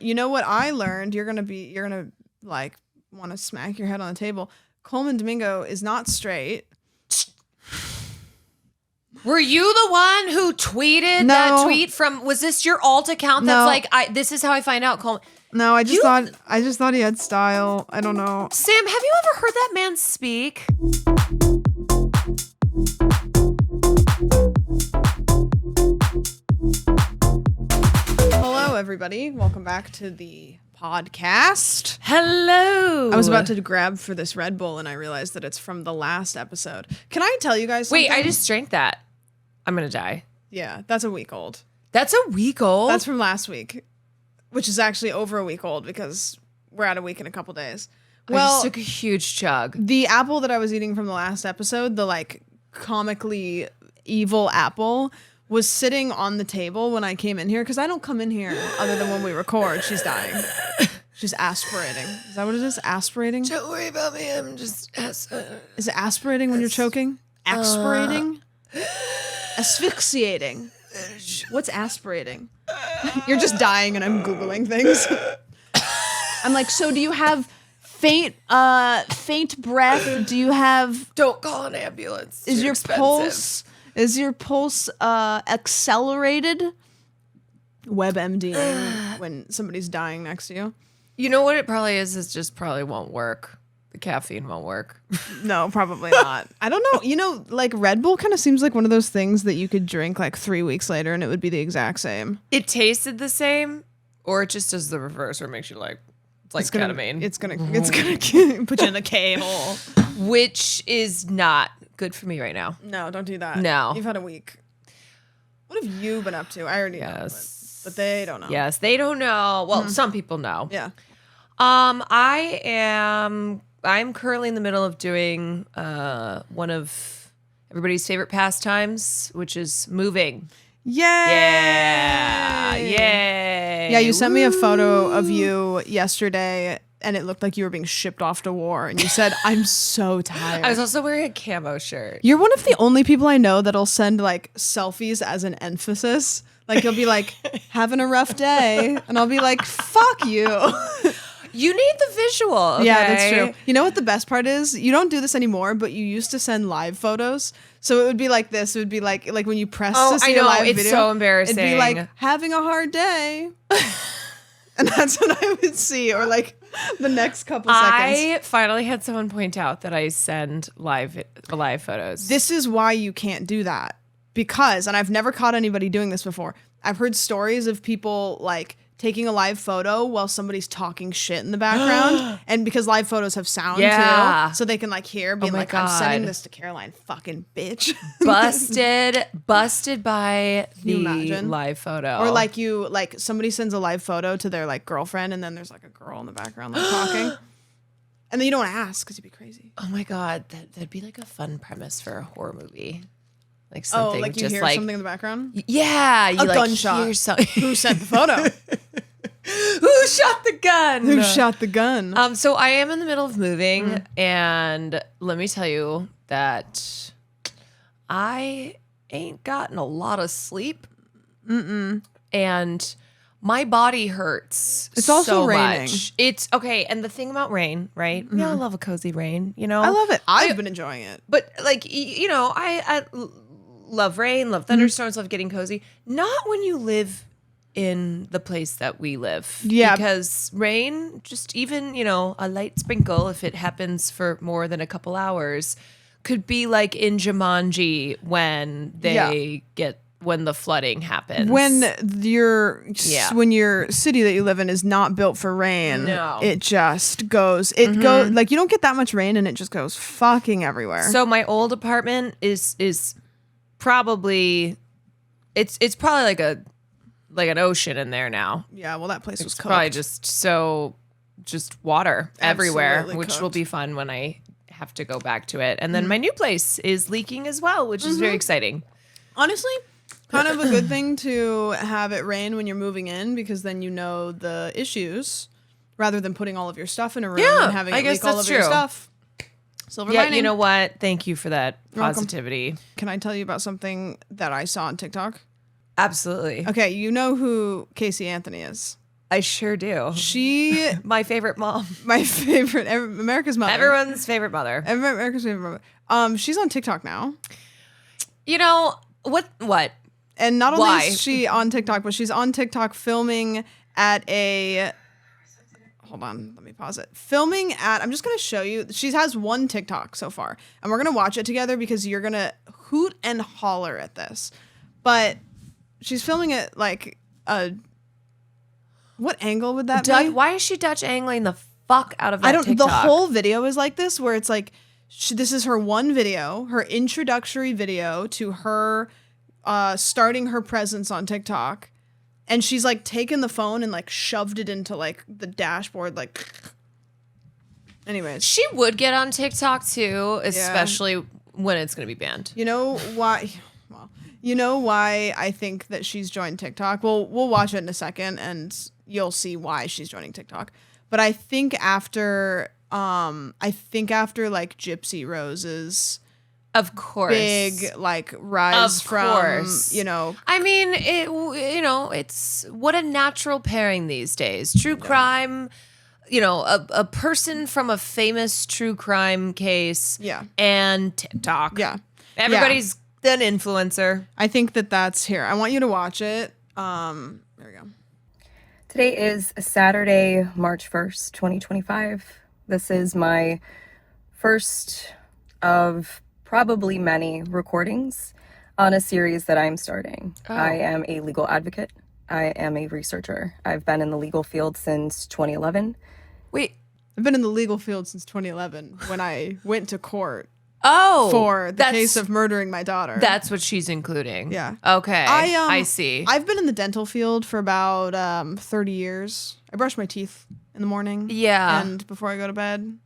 You know what I learned? You're gonna like want to smack your head on the table. Colman Domingo is not straight. Were you the one who tweeted that tweet from? Was this your alt account? That's like, this is how I find out. Colman. No, I just thought he had style. I don't know. Sam, have you ever heard that man speak? Hello, everybody. Welcome back to the podcast. Hello. I was about to grab for this Red Bull, and I realized that it's from the last episode. Can I tell you guys something? Wait, I just drank that. I'm going to die. Yeah, that's a week old. That's a week old? That's from last week, which is actually over a week old because we're at a week in a couple days. Well, I just took a huge chug. The apple that I was eating from the last episode, the like comically evil apple, was sitting on the table when I came in here because I don't come in here other than when we record. She's dying. She's aspirating. Is that what it is? Aspirating? Don't worry about me. I'm just... Is it aspirating when you're choking? Aspirating? Asphyxiating. What's aspirating? You're just dying and I'm Googling things. I'm like, so do you have faint breath? Do you have... Don't call an ambulance. Is your pulse accelerated? WebMD when somebody's dying next to you. You know what it probably is? It just probably won't work. The caffeine won't work. No, probably not. I don't know. You know, like Red Bull kind of seems like one of those things that you could drink like 3 weeks later and it would be the exact same. It tasted the same, or it just does the reverse, or it makes you like, it's ketamine. It's gonna put you in a K-hole. Which is not good for me right now. No, don't do that. No. You've had a week. What have you been up to? I already know, but they don't know. Yes, they don't know. Well, some people know. Yeah. I'm currently in the middle of doing one of everybody's favorite pastimes, which is moving. Yay! Yeah. Yay! Yeah, you sent me a photo of you yesterday and it looked like you were being shipped off to war and you said, I'm so tired. I was also wearing a camo shirt. You're one of the only people I know that'll send like selfies as an emphasis. Like you'll be like, having a rough day. And I'll be like, fuck you. You need the visual. Okay? Yeah, that's true. You know what the best part is? You don't do this anymore, but you used to send live photos. So it would be like this. It would be like when you press to see a live video. It's so embarrassing. It'd be like, having a hard day. And that's what I would see. Or like the next couple seconds. I finally had someone point out that I send live photos. This is why you can't do that. Because, and I've never caught anybody doing this before, I've heard stories of people like taking a live photo while somebody's talking shit in the background. And because live photos have sound too, so they can like hear being like, God. I'm sending this to Caroline, fucking bitch. Busted by the live photo. Or like somebody sends a live photo to their like girlfriend and then there's like a girl in the background like talking. And then you don't ask because you'd be crazy. Oh my God, that'd be like a fun premise for a horror movie. Like something like you just hear like something in the background? Yeah. You a like gunshot. Hear something. Who sent the photo? Who shot the gun? Who shot the gun? So I am in the middle of moving and let me tell you that I ain't gotten a lot of sleep. And my body hurts. It's also so raining. Much. It's okay. And the thing about rain, right? We all love a cozy rain, you know? I love it. I've been enjoying it. But like, you know, I love rain, love thunderstorms, love getting cozy. Not when you live in the place that we live. Yeah. Because rain, just even, you know, a light sprinkle, if it happens for more than a couple hours, could be like in Jumanji when when the flooding happens. When your city that you live in is not built for rain, it just goes. Goes like you don't get that much rain, and it just goes fucking everywhere. So my old apartment is probably it's probably like an ocean in there now. Yeah, well, that place was cooked. Probably just water everywhere, Absolutely which cooked. will be fun when I have to go back to it. And then my new place is leaking as well, which is very exciting. Honestly, kind of a good thing to have it rain when you're moving in because then you know the issues rather than putting all of your stuff in a room and having it leak all of your stuff. Silver lining. You know what? Thank you for that positivity. Can I tell you about something that I saw on TikTok? Absolutely. Okay, you know who Casey Anthony is? I sure do. My favorite mom. My favorite, America's mother. Everyone's favorite mother. America's favorite mother. She's on TikTok now. You know, what? And not only is she on TikTok, but she's on TikTok filming at a... Hold on, let me pause it. Filming at... I'm just going to show you. She has one TikTok so far. And we're going to watch it together because you're going to hoot and holler at this. But she's filming it like a... What angle would that be? Why is she Dutch angling the fuck out of that TikTok? The whole video is like this, where it's like, this is her one video, her introductory video to her starting her presence on TikTok. And she's like taken the phone and like shoved it into like the dashboard, like. Anyways. She would get on TikTok too, especially when it's going to be banned. You know why? Well, you know why I think that she's joined TikTok? Well, we'll watch it in a second and you'll see why she's joining TikTok. But I think after like Gypsy Rose's of course big like rise from, you know, I mean, it's what a natural pairing these days. True crime, you know, a person from a famous true crime case and TikTok. Yeah. Everybody's an influencer. I think that's here. I want you to watch it. There we go. Today is Saturday, March 1st, 2025. This is my first of probably many recordings on a series that I'm starting. I am a legal advocate. I am a researcher. I've been in the legal field since 2011. Wait, I've been in the legal field since 2011 when I went to court. For the case of murdering my daughter. That's what she's including. Yeah. Okay. I see. I've been in the dental field for about 30 years. I brush my teeth in the morning. Yeah. And before I go to bed.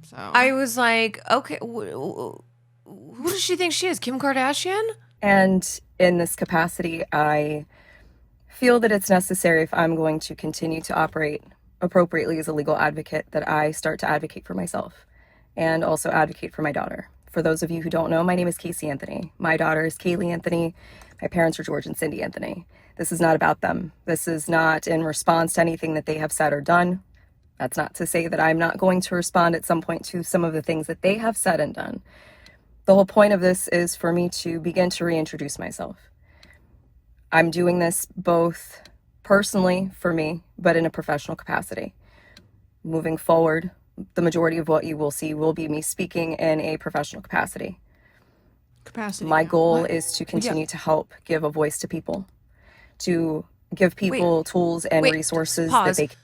So I was like, okay, who does she think she is? Kim Kardashian? And in this capacity, I feel that it's necessary, if I'm going to continue to operate appropriately as a legal advocate, that I start to advocate for myself and also advocate for my daughter. For those of you who don't know, my name is Casey Anthony. My daughter is Kaylee Anthony. My parents are George and Cindy Anthony. This is not about them. This is not in response to anything that they have said or done. That's not to say that I'm not going to respond at some point to some of the things that they have said and done. The whole point of this is for me to begin to reintroduce myself. I'm doing this both personally for me, but in a professional capacity. Moving forward, the majority of what you will see will be me speaking in a professional capacity. My goal is to continue to help give a voice to people, to give people tools and resources that they can.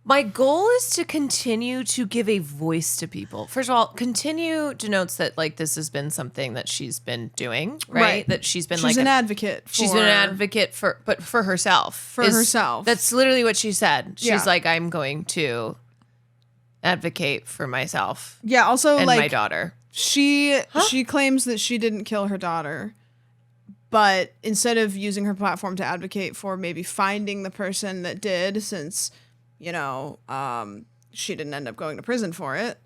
My goal is to continue to give a voice to people. First of all, continue denotes that like this has been something that she's been doing, right? That she's been an advocate. She's been an advocate for herself. For herself. That's literally what she said. She's like, I'm going to advocate for myself. Yeah, also and like my daughter. She claims that she didn't kill her daughter, but instead of using her platform to advocate for maybe finding the person that did, since you know she didn't end up going to prison for it,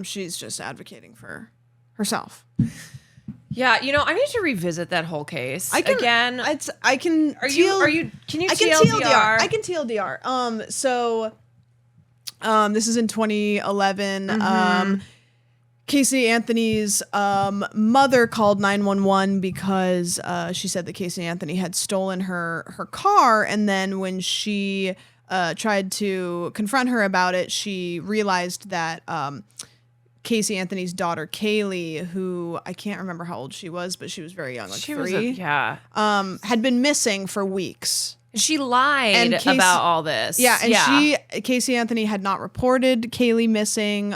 she's just advocating for herself. Yeah, you know, I need to revisit that whole case again. Can you TLDR? I can TLDR. So this is in 2011. Casey Anthony's mother called 911 because she said that Casey Anthony had stolen her car, and then when she tried to confront her about it, she realized that Casey Anthony's daughter Kaylee, who I can't remember how old she was, but she was very young, like she 3, had been missing for weeks. She lied about all this. Yeah, and Casey Anthony had not reported Kaylee missing.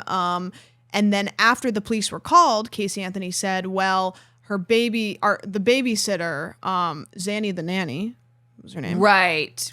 And then after the police were called, Casey Anthony said, well, the babysitter, Zanny the nanny, what was her name? Right.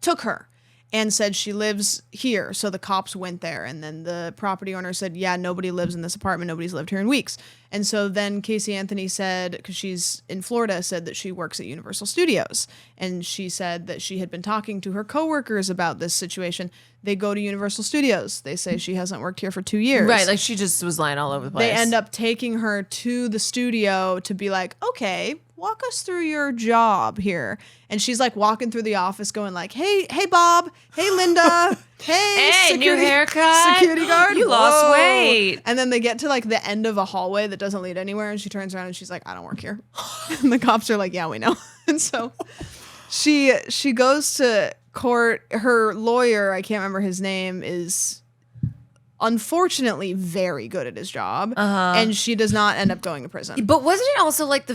Took her and said she lives here. So the cops went there, and then the property owner said, yeah, nobody lives in this apartment. Nobody's lived here in weeks. And so then Casey Anthony said, because she's in Florida, said that she works at Universal Studios. And she said that she had been talking to her coworkers about this situation. They go to Universal Studios. They say she hasn't worked here for 2 years. Right, like she just was lying all over the place. They end up taking her to the studio to be like, okay, walk us through your job here. And she's like walking through the office going like, hey Bob, hey Linda, hey new haircut, security guard, you lost weight. And then they get to like the end of a hallway that doesn't lead anywhere, and she turns around and she's like, I don't work here. And the cops are like, yeah, we know. And so she goes to court. Her lawyer, I can't remember his name, is unfortunately very good at his job, and she does not end up going to prison. But wasn't it also like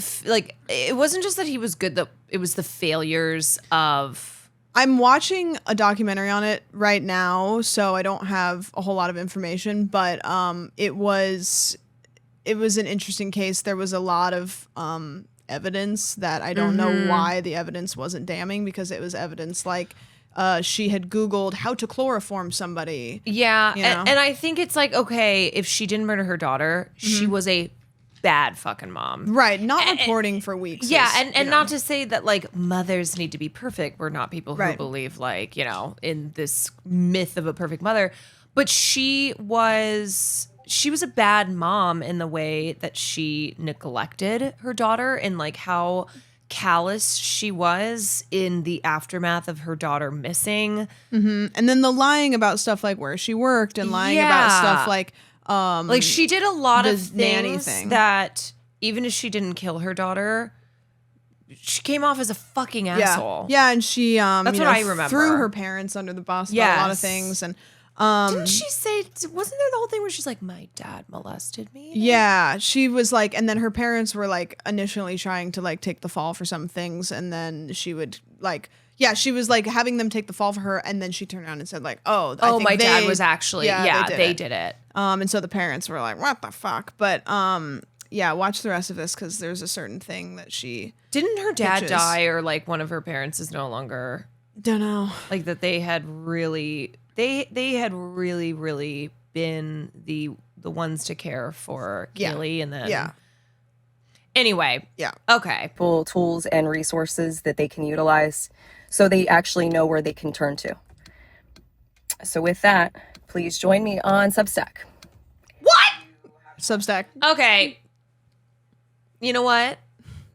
it wasn't just that he was good, it was the failures of... I'm watching a documentary on it right now, so I don't have a whole lot of information, but it was an interesting case. There was a lot of evidence that I don't know why the evidence wasn't damning, because it was evidence like she had Googled how to chloroform somebody. Yeah, you know? and I think it's like, okay, if she didn't murder her daughter, she was a bad fucking mom. Right, not reporting for weeks. Yeah, and not to say that like mothers need to be perfect. We're not people who Right. believe like, you know, in this myth of a perfect mother. But she was a bad mom in the way that she neglected her daughter, and like how callous she was in the aftermath of her daughter missing. And then the lying about stuff like where she worked, and lying about stuff like she did a lot of the nanny things thing. that even if she didn't kill her daughter, she came off as a fucking asshole. Yeah, and she That's what I remember. threw her parents under the bus about a lot of things. And didn't she say, wasn't there the whole thing where she's like, my dad molested me? yeah, she was like, and then her parents were like initially trying to like take the fall for some things, and then she would like, yeah, she was like having them take the fall for her, and then she turned around and said like, I think my dad was actually, they did it. And so the parents were like, what the fuck? But yeah, watch the rest of this, because there's a certain thing that she Didn't her dad pitches. die, or like one of her parents is no longer, Don't know. like that they had really, they had really, really been the ones to care for Kaylee, and then anyway, okay, full tools and resources that they can utilize, so they actually know where they can turn to. So with that, please join me on Substack. Substack. okay. You know what?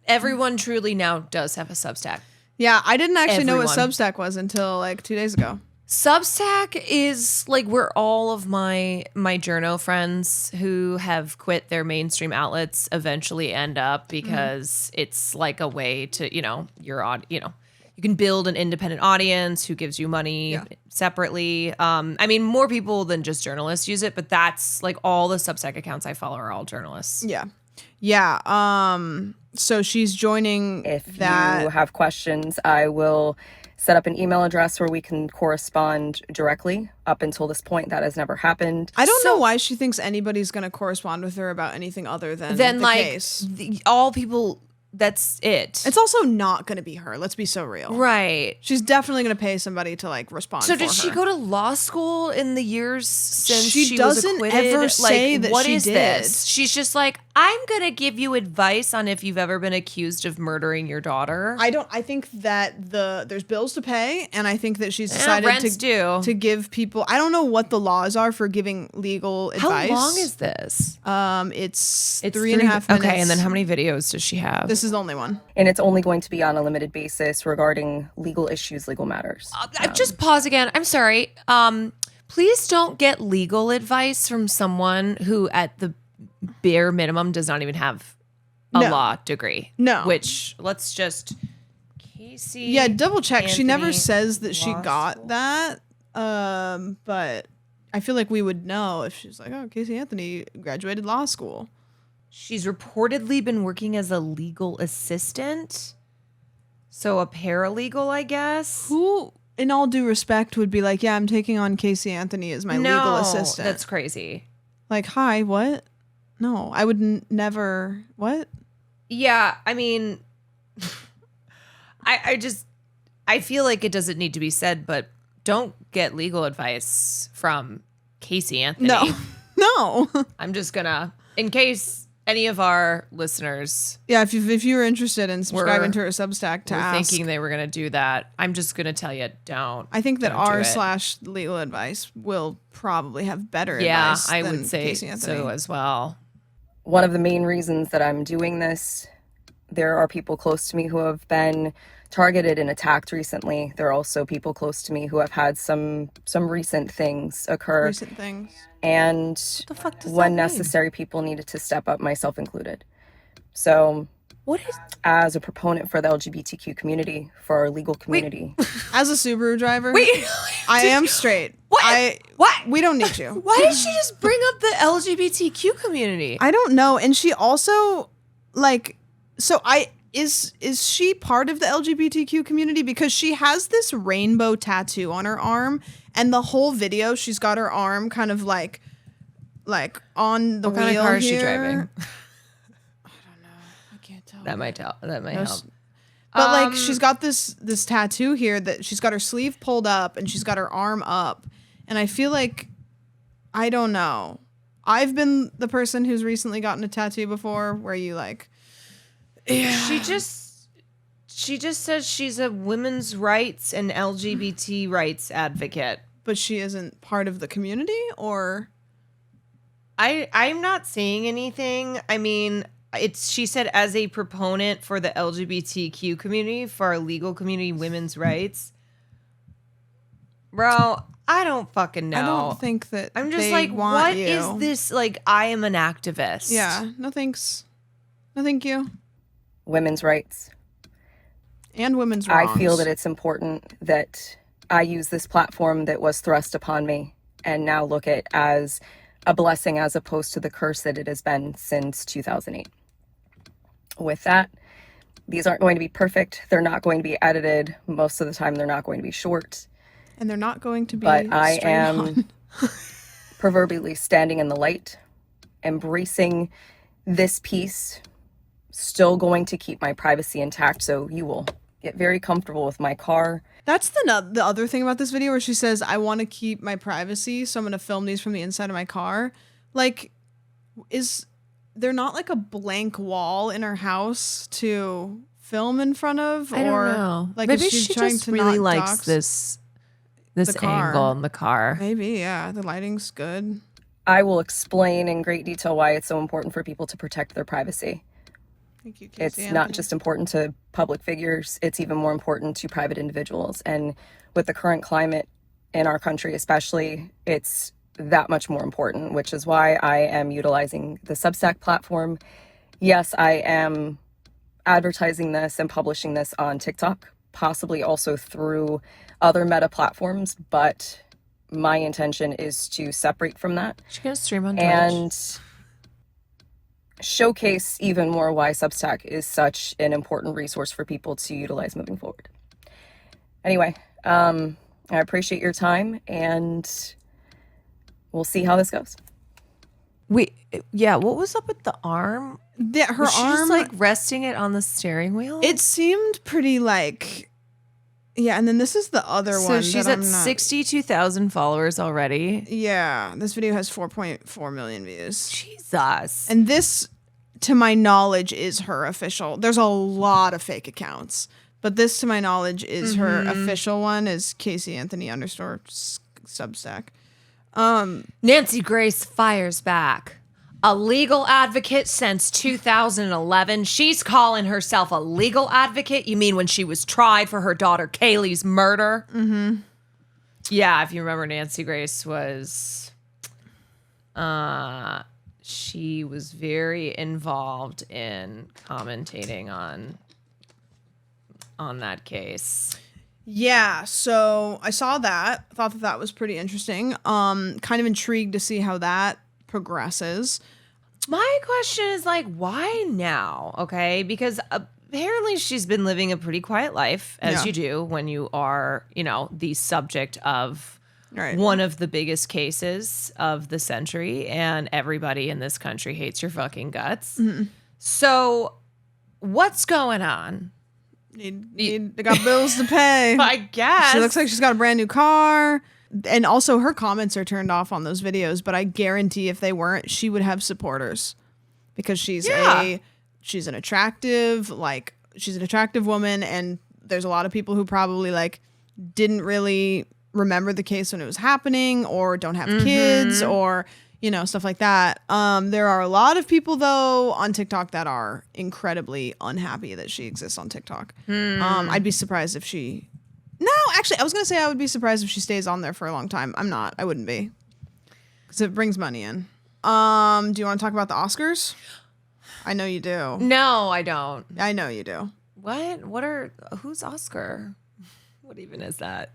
Everyone truly now does have a Substack. Yeah, I didn't actually know what Everyone. Substack was until like 2 days ago. Substack is like where all of my journo friends who have quit their mainstream outlets eventually end up, because it's like a way to, you know, you can build an independent audience who gives you money separately. I mean, more people than just journalists use it, but that's like all the Substack accounts I follow are all journalists. Yeah. So she's joining If that. you have questions, I will set up an email address where we can correspond directly. Up until this point, that has never happened. I don't know why she thinks anybody's going to correspond with her about anything other than the like case. All people, that's it. It's also not going to be her. Let's be so real. Right. She's definitely going to pay somebody to like respond. So for did she her. go to law school in the years since She was doesn't acquitted? ever say that what she is did. this? She's just like, I'm going to give you advice on if you've ever been accused of murdering your daughter. I think that there's bills to pay, and I think that she's decided rents due. to give people. I don't know what the laws are for giving legal advice. How long is this? It's 3.5 minutes. Okay, and then how many videos does she have? This is the only one. And it's only going to be on a limited basis regarding legal issues, legal matters. Just pause again. I'm sorry. Please don't get legal advice from someone who at the bare minimum does not even have a No. law degree. No. Which, let's just... Casey... Yeah, double check. She never Anthony says that she law got school. that. But I feel like we would know if she's like, oh, Casey Anthony graduated law school. She's reportedly been working as a legal assistant. So a paralegal, I guess. Who, in all due respect, would be like, yeah, I'm taking on Casey Anthony as my legal assistant. That's crazy. Like, hi, what? No, I would never. What? Yeah, I mean, I feel like it doesn't need to be said, but don't get legal advice from Casey Anthony. No, no. I'm just gonna, in case any of our listeners Yeah, if you're interested in subscribing to her Substack to were ask, thinking they were gonna do that, I'm just gonna tell you, don't. I think that don't do it. r/legal advice will probably have better Yeah, advice. I than would say Casey Anthony. so as well. One of the main reasons that I'm doing this there are people close to me who have been targeted and attacked recently. There are also people close to me who have had some recent things occur. Recent things. And the fuck does when that mean? necessary, people needed to step up, myself included. So What is? as a proponent for the LGBTQ community, for our legal community, As a Subaru driver, Wait, I am straight. What? What? We don't need you. Why did she just bring up the LGBTQ community? I don't know. And she also is she part of the LGBTQ community? Because she has this rainbow tattoo on her arm, and the whole video she's got her arm kind of like on the What wheel kind of car is she here. driving? I don't know. I can't tell. That might help. But like she's got this tattoo here that she's got her sleeve pulled up and she's got her arm up, and I feel like, I don't know. I've been the person who's recently gotten a tattoo before where you like, yeah. She just says she's a women's rights and LGBT rights advocate. But she isn't part of the community, or I'm not saying anything. I mean, she said as a proponent for the LGBTQ community, for our legal community, women's rights. Bro, I don't fucking know. I don't think that I'm just they like, want what you. is this? Like, I am an activist. Yeah, no thanks. No thank you. women's rights. And women's wrongs. I feel that it's important that I use this platform that was thrust upon me and now look at as a blessing as opposed to the curse that it has been since 2008. With that, these aren't going to be perfect. They're not going to be edited. Most of the time, they're not going to be short. And they're not going to be But I straight am on. proverbially standing in the light, embracing this piece, still going to keep my privacy intact. So you will get very comfortable with my car. That's the other thing about this video where she says, I want to keep my privacy, so I'm going to film these from the inside of my car. Like, is there not like a blank wall in her house to film in front of? I don't know. Like, maybe is she she trying just to really not likes dox this the car? angle in the car. Maybe, yeah. The lighting's good. I will explain in great detail why it's so important for people to protect their privacy. Thank you, It's Casey not Anthony. just important to public figures, it's even more important to private individuals. And with the current climate in our country especially, it's that much more important, which is why I am utilizing the Substack platform. Yes, I am advertising this and publishing this on TikTok, possibly also through other meta platforms, but my intention is to separate from that She's gonna stream on Twitch. and showcase even more why Substack is such an important resource for people to utilize moving forward. Anyway, I appreciate your time, and we'll see how this goes. Wait, yeah, what was up with the arm? Her Was she arm, just like resting it on the steering wheel? it seemed pretty like, yeah. And then this is the other so one. she's that at I'm not- 62,000 followers already. Yeah, this video has 4.4 million views. Jesus. And this, to my knowledge, is her official. There's a lot of fake accounts, but this, to my knowledge, is her official one, is Casey Anthony _ Substack. Nancy Grace fires back. A legal advocate since 2011. She's calling herself a legal advocate. You mean when she was tried for her daughter Kaylee's murder? Mm-hmm. Yeah, if you remember, Nancy Grace was... she was very involved in commentating on that case. Yeah, so I saw that. Thought that was pretty interesting. Kind of intrigued to see how that progresses. My question is like, why now? Okay, because apparently she's been living a pretty quiet life, as Yeah. you do when you are, the subject of Right. one of the biggest cases of the century, and everybody in this country hates your fucking guts. Mm-hmm. So, what's going on? They got bills to pay. I guess She looks like she's got a brand new car. And also her comments are turned off on those videos, but I guarantee if they weren't, she would have supporters. Because she's an attractive woman, and there's a lot of people who probably like didn't really remember the case when it was happening or don't have kids or, you know, stuff like that. There are a lot of people, though, on TikTok that are incredibly unhappy that she exists on TikTok. I'd be surprised if she... No, actually, I was going to say I would be surprised if she stays on there for a long time. I'm not. I wouldn't be. Because it brings money in. Do you want to talk about the Oscars? I know you do. No, I don't. I know you do. What? Who's Oscar? What even is that?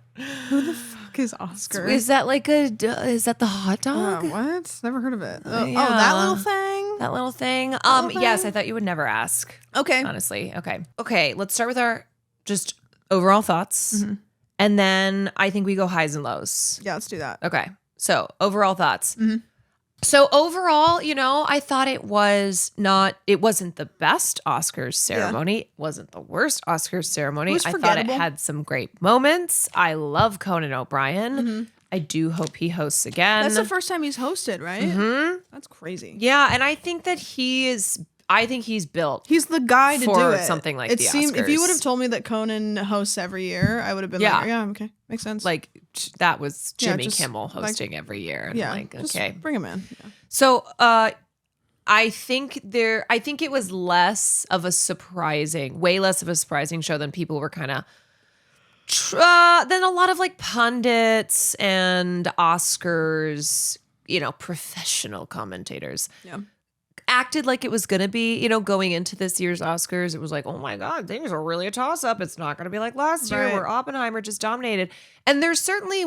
Who the fuck is Oscar? Is that is that the hot dog? What? Never heard of it. Oh, Yeah. that little thing? That little thing? Little thing? Yes, I thought you would never ask. Okay. Honestly. Okay, let's start with our just overall thoughts. And then I think we go highs and lows. Yeah, let's do that. Okay. So overall thoughts. So overall, you know, I thought it wasn't the best Oscars ceremony. It wasn't the worst Oscars ceremony. It was I thought it forgettable. had some great moments. I love Conan O'Brien. I do hope he hosts again. That's the first time he's hosted, right? That's crazy. Yeah, and I think that he's built. He's the guy to for do it. something like it the seemed, If you Oscars. would have told me that Conan hosts every year, I would have been like, yeah, okay, makes sense. Like that was Yeah, Jimmy just, Kimmel like, hosting every year. And yeah, like, just okay. bring him in. Yeah. So I think it was way less of a surprising show than people were kind of then a lot of like pundits and Oscars, you know, professional commentators Yeah. acted like it was going to be, you know, going into this year's Oscars. It was like, oh my God, things are really a toss up. It's not going to be like last year Right. where Oppenheimer just dominated. And there certainly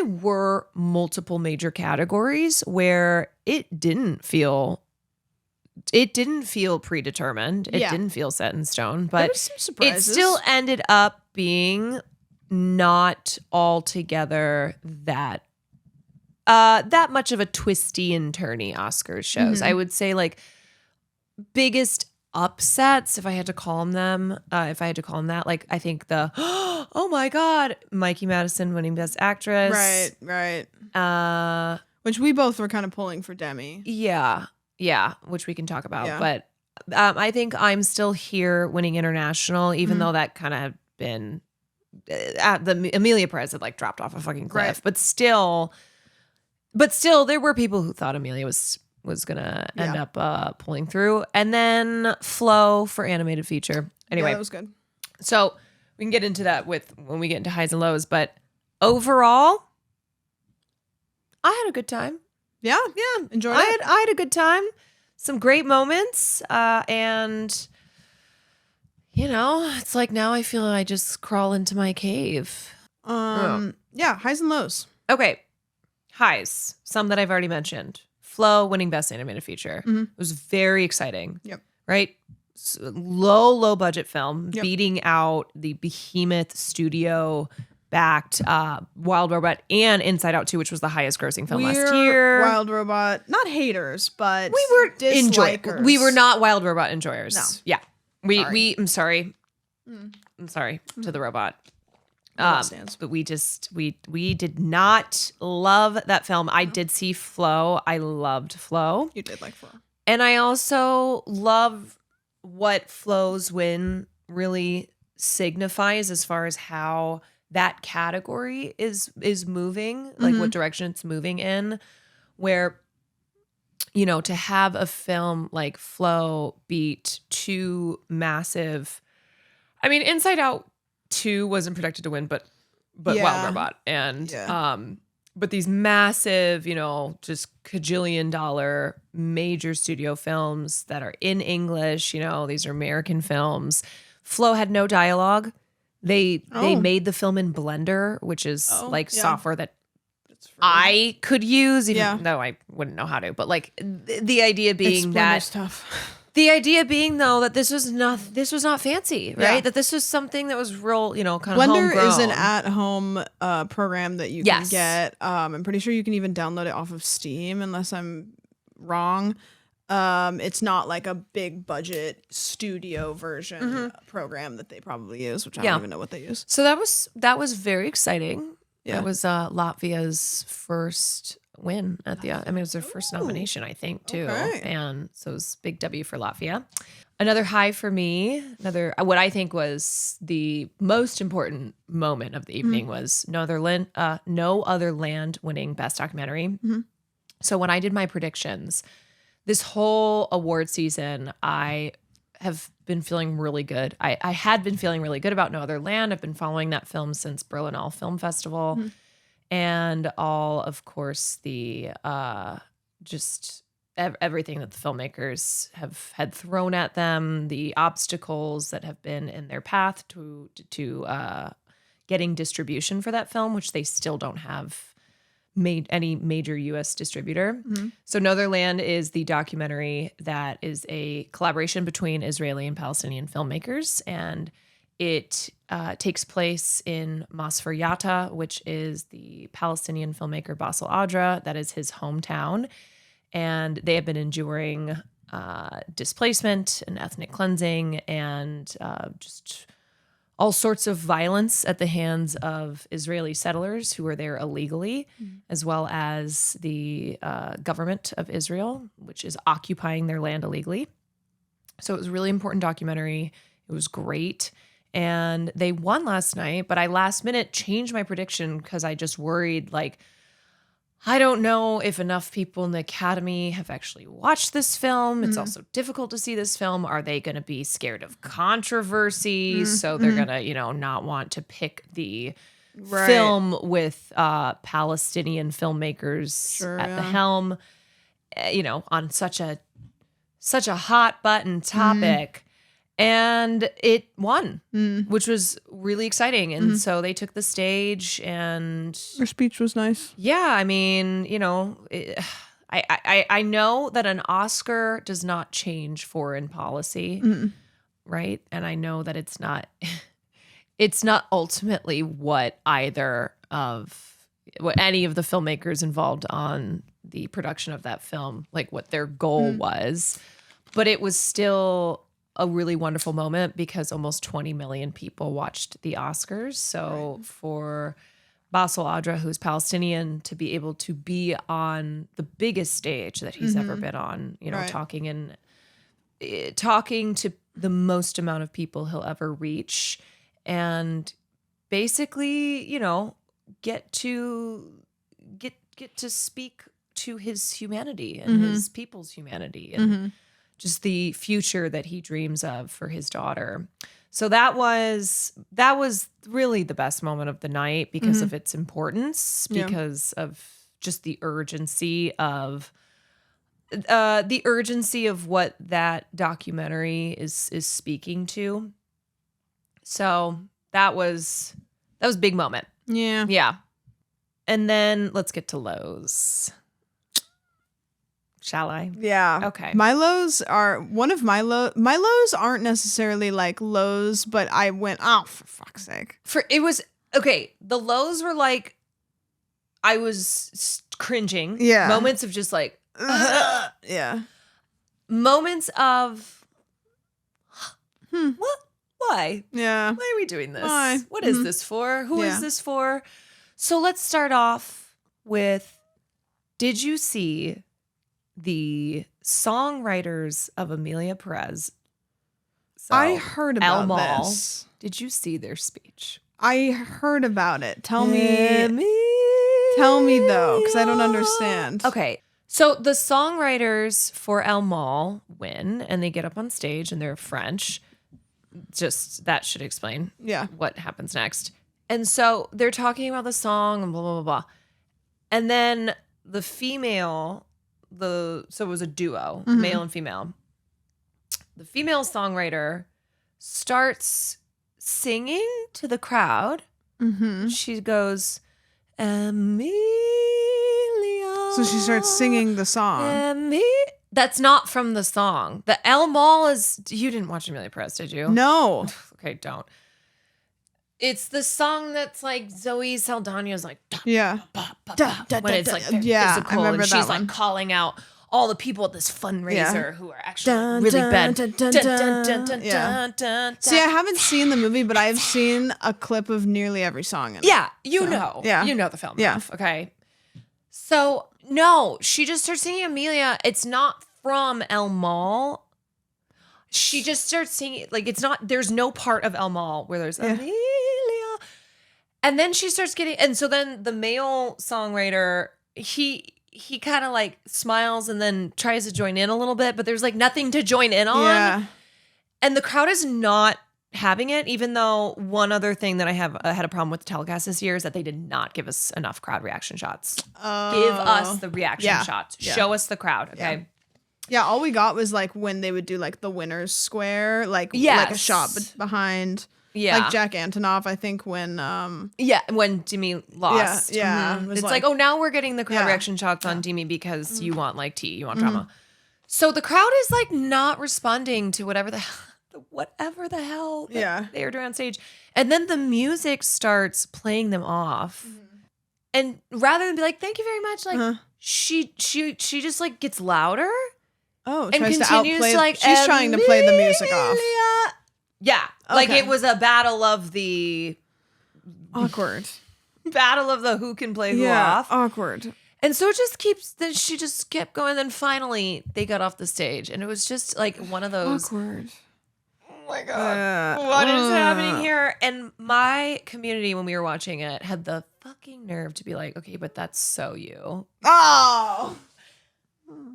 were multiple major categories where it didn't feel predetermined. It Yeah. didn't feel set in stone, There but was some it surprises. still ended up being not altogether that much of a twisty and turny Oscars shows. I would say like biggest upsets, if I had to call them that, like I think the oh my God, Mikey Madison winning Best Actress. Right. Uh Which we both were kind of pulling for Demi. yeah, which we can talk about. Yeah. But I think I'm Still Here winning international, even though that kind of had been the Amelia Prize had like dropped off a fucking cliff. Right. But still, there were people who thought Amelia was gonna end up pulling through. And then Flow for animated feature. Anyway, Yeah, that was good. so we can get into that when we get into highs and lows. But overall, I had a good time. Yeah. Enjoyed I it. had a good time. Some great moments. And you know, it's like now I feel I just crawl into my cave. Yeah, highs and lows. Okay. Highs. Some that I've already mentioned. Flow winning Best Animated Feature. It was very exciting. Yep. Right? Low budget film, Yep. beating out the behemoth studio backed Wild Robot and Inside Out 2, which was the highest grossing film last year. Wild Robot, not haters, but We were dislikers. We were not Wild Robot enjoyers. No. Yeah. Sorry. I'm sorry. I'm sorry to the robot. Robot stands. But we did not love that film. I did see Flow. I loved Flow. You did like Flow. And I also love what Flow's win really signifies as far as how that category is moving, like what direction it's moving in, where, you know, to have a film like Flow beat two massive, I mean, Inside Out 2 wasn't projected to win, but Yeah. Wild Robot. And but these massive, you know, just $1 kajillion major studio films that are in English, you know, these are American films. Flow had no dialogue. They made the film in Blender, which is software that I could use, even though I wouldn't know how to. But like the idea being the idea being though that this was not fancy, right? Yeah. That this was something that was real, you know, kind of Blender homegrown. is an at-home program that you can get. I'm pretty sure you can even download it off of Steam, unless I'm wrong. It's not like a big budget studio version program that they probably use, which I don't even know what they use. So that was very exciting. Yeah. That was Latvia's first win at the. I mean, it was their first nomination, I think, too. Okay. And so it was a big W for Latvia. Another high for me, what I think was the most important moment of the evening was No Other Land winning Best Documentary. Mm-hmm. So when I did my predictions, this whole award season, I have been feeling really good. I had been feeling really good about No Other Land. I've been following that film since Berlinale Film Festival. Mm-hmm. And all, of course, the just everything that the filmmakers have had thrown at them, the obstacles that have been in their path to getting distribution for that film, which they still don't have made any major U.S. distributor. Mm-hmm. So No Other Land is the documentary that is a collaboration between Israeli and Palestinian filmmakers, and it takes place in Masfer Yatta, which is the Palestinian filmmaker Bassel Adra. That is his hometown. And they have been enduring displacement and ethnic cleansing and just all sorts of violence at the hands of Israeli settlers who are there illegally, as well as the government of Israel, which is occupying their land illegally. So it was a really important documentary. It was great. And they won last night, but I last minute changed my prediction because I just worried, like, I don't know if enough people in the Academy have actually watched this film. It's also difficult to see this film. Are they going to be scared of controversy? So they're going to, not want to pick the film with Palestinian filmmakers at the helm, on such a hot button topic. And it won, which was really exciting. And so they took the stage, and Her speech was nice. yeah, I mean, I know that an Oscar does not change foreign policy, right? And I know that it's not ultimately what any of the filmmakers involved on the production of that film, like what their goal was, but it was still a really wonderful moment because almost 20 million people watched the Oscars. So for Bassel Adra, who's Palestinian, to be able to be on the biggest stage that he's ever been on, talking to the most amount of people he'll ever reach, and basically, get to speak to his humanity and his people's humanity and just the future that he dreams of for his daughter. So that was really the best moment of the night because of its importance, because of just the urgency of what that documentary is speaking to. So that was a big moment. Yeah. Yeah. And then let's get to lows. Shall I? Yeah. Okay. My lows are my lows aren't necessarily like lows, but I went, oh, for fuck's sake. The lows were like, I was cringing. Yeah. Moments of just like, yeah. Moments of, what? Why? Yeah. Why are we doing this? Why? What is this for? Who is this for? So let's start off with, did you see the songwriters of Amelia Perez? So, I heard about El Mal, this. Did you see their speech? I heard about it. Tell me though, because I don't understand. Okay. So the songwriters for El Mal win, and they get up on stage, and they're French. Just that should explain what happens next. And so they're talking about the song and blah, blah, blah, blah. And then the female, so it was a duo, male and female. The female songwriter starts singing to the crowd. She goes, Amelia. So she starts singing the song. That's not from the song. The El Mal is, you didn't watch Amelia Perez, did you? No. Okay, don't. It's the song that's like Zoe Saldana's like, Yeah. when it's like physical, I remember and that she's one. like calling out all the people at this fundraiser who are actually really bad. See, I haven't seen the movie, but I've seen a clip of nearly every song in it. Yeah, you know the film. Yeah. Enough, okay. So no, she just starts singing Amelia. It's not from El Mal. she just starts singing. Like, there's no part of El Mal where there's Amelia. And then she starts getting, and so then the male songwriter, he kind of like smiles and then tries to join in a little bit, but there's like nothing to join in on. Yeah. And the crowd is not having it, even though one other thing that I have had a problem with the telecast this year is that they did not give us enough crowd reaction shots. Give us the reaction shots. Yeah. Show us the crowd, okay? Yeah, all we got was like when they would do like the winner's square, like a shot behind. Yeah. Like Jack Antonoff, I think when when Demi lost. Yeah. It's like, oh, now we're getting the crowd reaction shots on Demi because you want like tea, you want drama. So the crowd is like not responding to whatever the hell that they are doing on stage. And then the music starts playing them off. And rather than be like, thank you very much, like she just like gets louder. Oh, and tries continues to outplay. to like, She's trying to play the music off. Yeah. Like Okay. it was a battle of the Awkward. who can play who off. Awkward. And so it just keeps, then she just kept going. Then finally they got off the stage. And it was just like one of those. Awkward. Oh my God. What is happening here? And my community, when we were watching it, had the fucking nerve to be like, okay, but that's so you. Oh.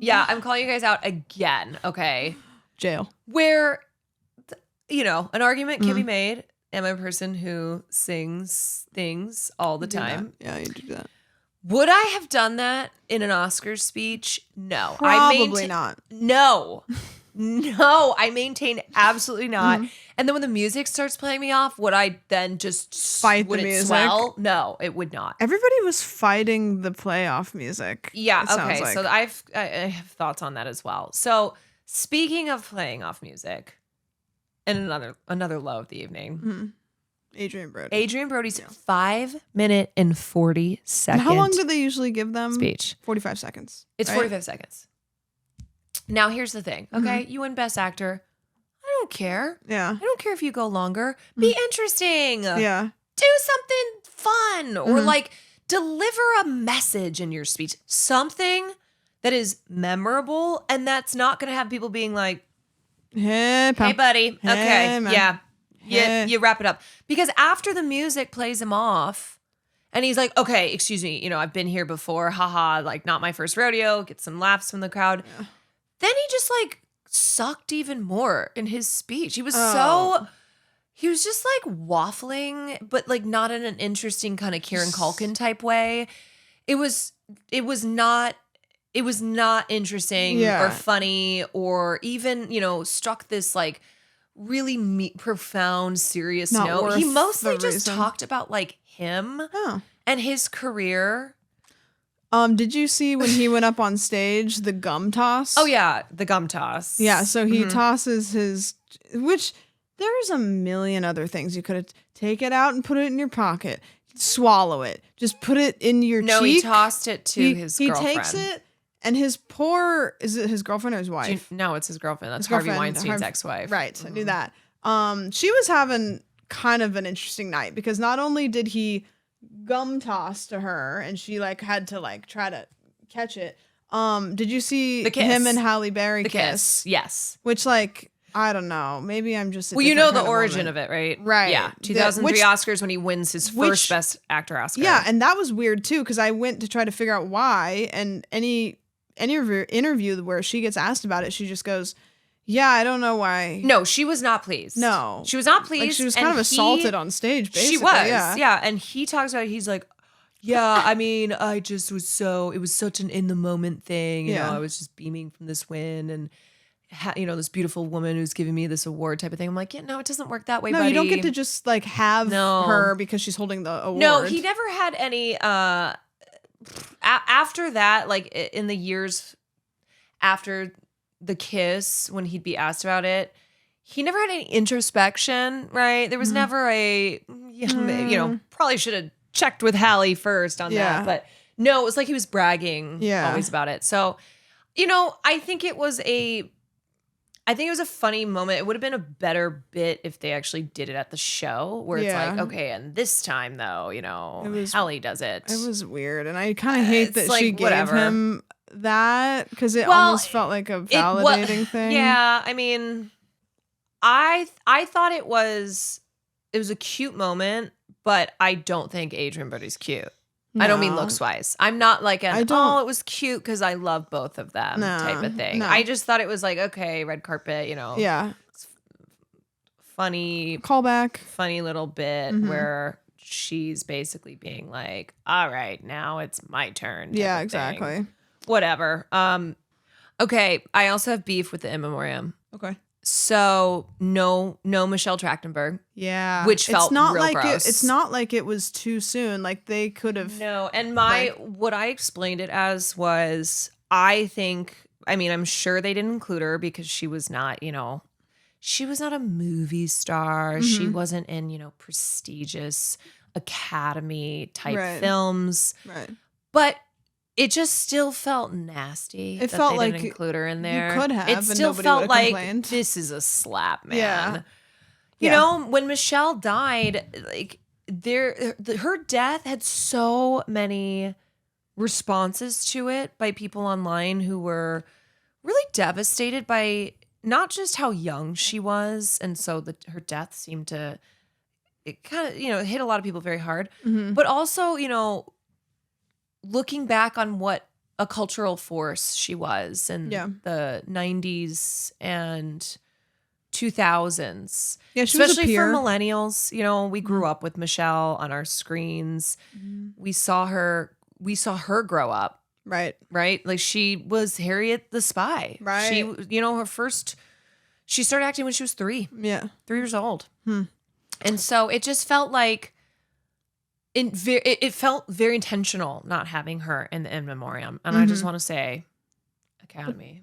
Yeah, I'm calling you guys out again. Okay. Jail. Where, an argument can be made. Am I a person who sings things all the time? Yeah, you do that. Would I have done that in an Oscars speech? No. Probably not. No. No, I maintain absolutely not. And then when the music starts playing me off, would I then just Fight would the it music? swell? No, it would not. Everybody was fighting the playoff music. Yeah, it sounds okay. like. So I have thoughts on that as well. So speaking of playing off music, and another low of the evening. Adrian Brody. Adrian Brody's 5-minute and 40-second. And how long do they usually give them? Speech? 45 seconds. It's right? 45 seconds. Now here's the thing. Okay, you win Best Actor. I don't care. Yeah. I don't care if you go longer. Be interesting. Yeah. Do something fun or like deliver a message in your speech. Something that is memorable and that's not going to have people being like, Hey, pal. hey, buddy. Hey, Okay. man. Yeah. Hey. You wrap it up. Because after the music plays him off and he's like, okay, excuse me. I've been here before. Haha. Like not my first rodeo. Get some laughs from the crowd. Yeah. Then he just like sucked even more in his speech. He was he was just like waffling, but like not in an interesting kind of Kieran Culkin type way. It was not interesting or funny or even, struck this like really profound, serious Not note. worth He mostly the just reason. talked about like him and his career. Did you see when he went up on stage, the gum toss? Oh yeah, the gum toss. Yeah, so he tosses his, which there's a million other things you could have. Take it out and put it in your pocket. Swallow it. Just put it in your cheek. No, he tossed it to his girlfriend. He takes it, and is it his girlfriend or his wife? No, it's his girlfriend. That's His Harvey girlfriend, Weinstein's ex-wife. Right, I knew that. She was having kind of an interesting night because not only did he gum toss to her and she like had to like try to catch it. Did you see The kiss. him and Halle Berry The kiss? kiss. Yes. Which like I don't know. Maybe I'm just Well, you know the origin of it, right? Right. Yeah. 2003 Oscars when he wins his first Best Actor Oscar. Yeah, and that was weird too because I went to try to figure out why. And any interview where she gets asked about it, she just goes, "Yeah, I don't know why." No, she was not pleased. No, she was not pleased. Like she was kind of assaulted on stage. Basically, she was. Yeah, and he talks about it. He's like, "Yeah, I mean, I just was it was such an in the moment thing. You know, I was just beaming from this win and." This beautiful woman who's giving me this award type of thing. I'm like, yeah, no, it doesn't work that way, buddy. You don't get to just like have her because she's holding the award. No, he never had any, after that, like in the years after the kiss, when he'd be asked about it, he never had any introspection, right? There was never probably should have checked with Halle first on that. But no, it was like he was bragging always about it. So, I think it was a funny moment. It would have been a better bit if they actually did it at the show where it's like, okay, and this time though, Halle does it. It was weird. And I kind of hate that like, she gave him that because it almost felt like a validating thing. Yeah. I mean, I thought it was a cute moment, but I don't think Adrian Brody's cute. I don't mean No. looks wise. I'm not like it was cute because I love both of them type of thing. No. I just thought it was like, okay, red carpet, Yeah. funny little bit where she's basically being like, all right, now it's my turn. Yeah, type of thing. exactly. Whatever. Okay, I also have beef with the in memoriam. Okay. So no Michelle Trachtenberg. Yeah. Which felt it's not real like gross. it's not like it was too soon. Like they could have. No, and what I explained it as was, I'm sure they didn't include her because she was not, she was not a movie star. She wasn't in, prestigious Academy type films. Right. But it just still felt nasty. It that felt they like didn't include her in there. You could have. It and still nobody felt would've like complained. this is a slap, man. Yeah. You know, when Michelle died, like her death had so many responses to it by people online who were really devastated by not just how young she was, and so her death seemed to it kind of hit a lot of people very hard, but also looking back on what a cultural force she was in the 90s and 2000s. Yeah, she was a especially for peer. millennials. We grew up with Michelle on our screens. We saw her grow up. Right. Right? Like she was Harriet the Spy. Right. She started acting when she was 3. Yeah. 3 years old. And so it just felt like it felt very intentional not having her in the in memoriam. And I just want to say, Academy,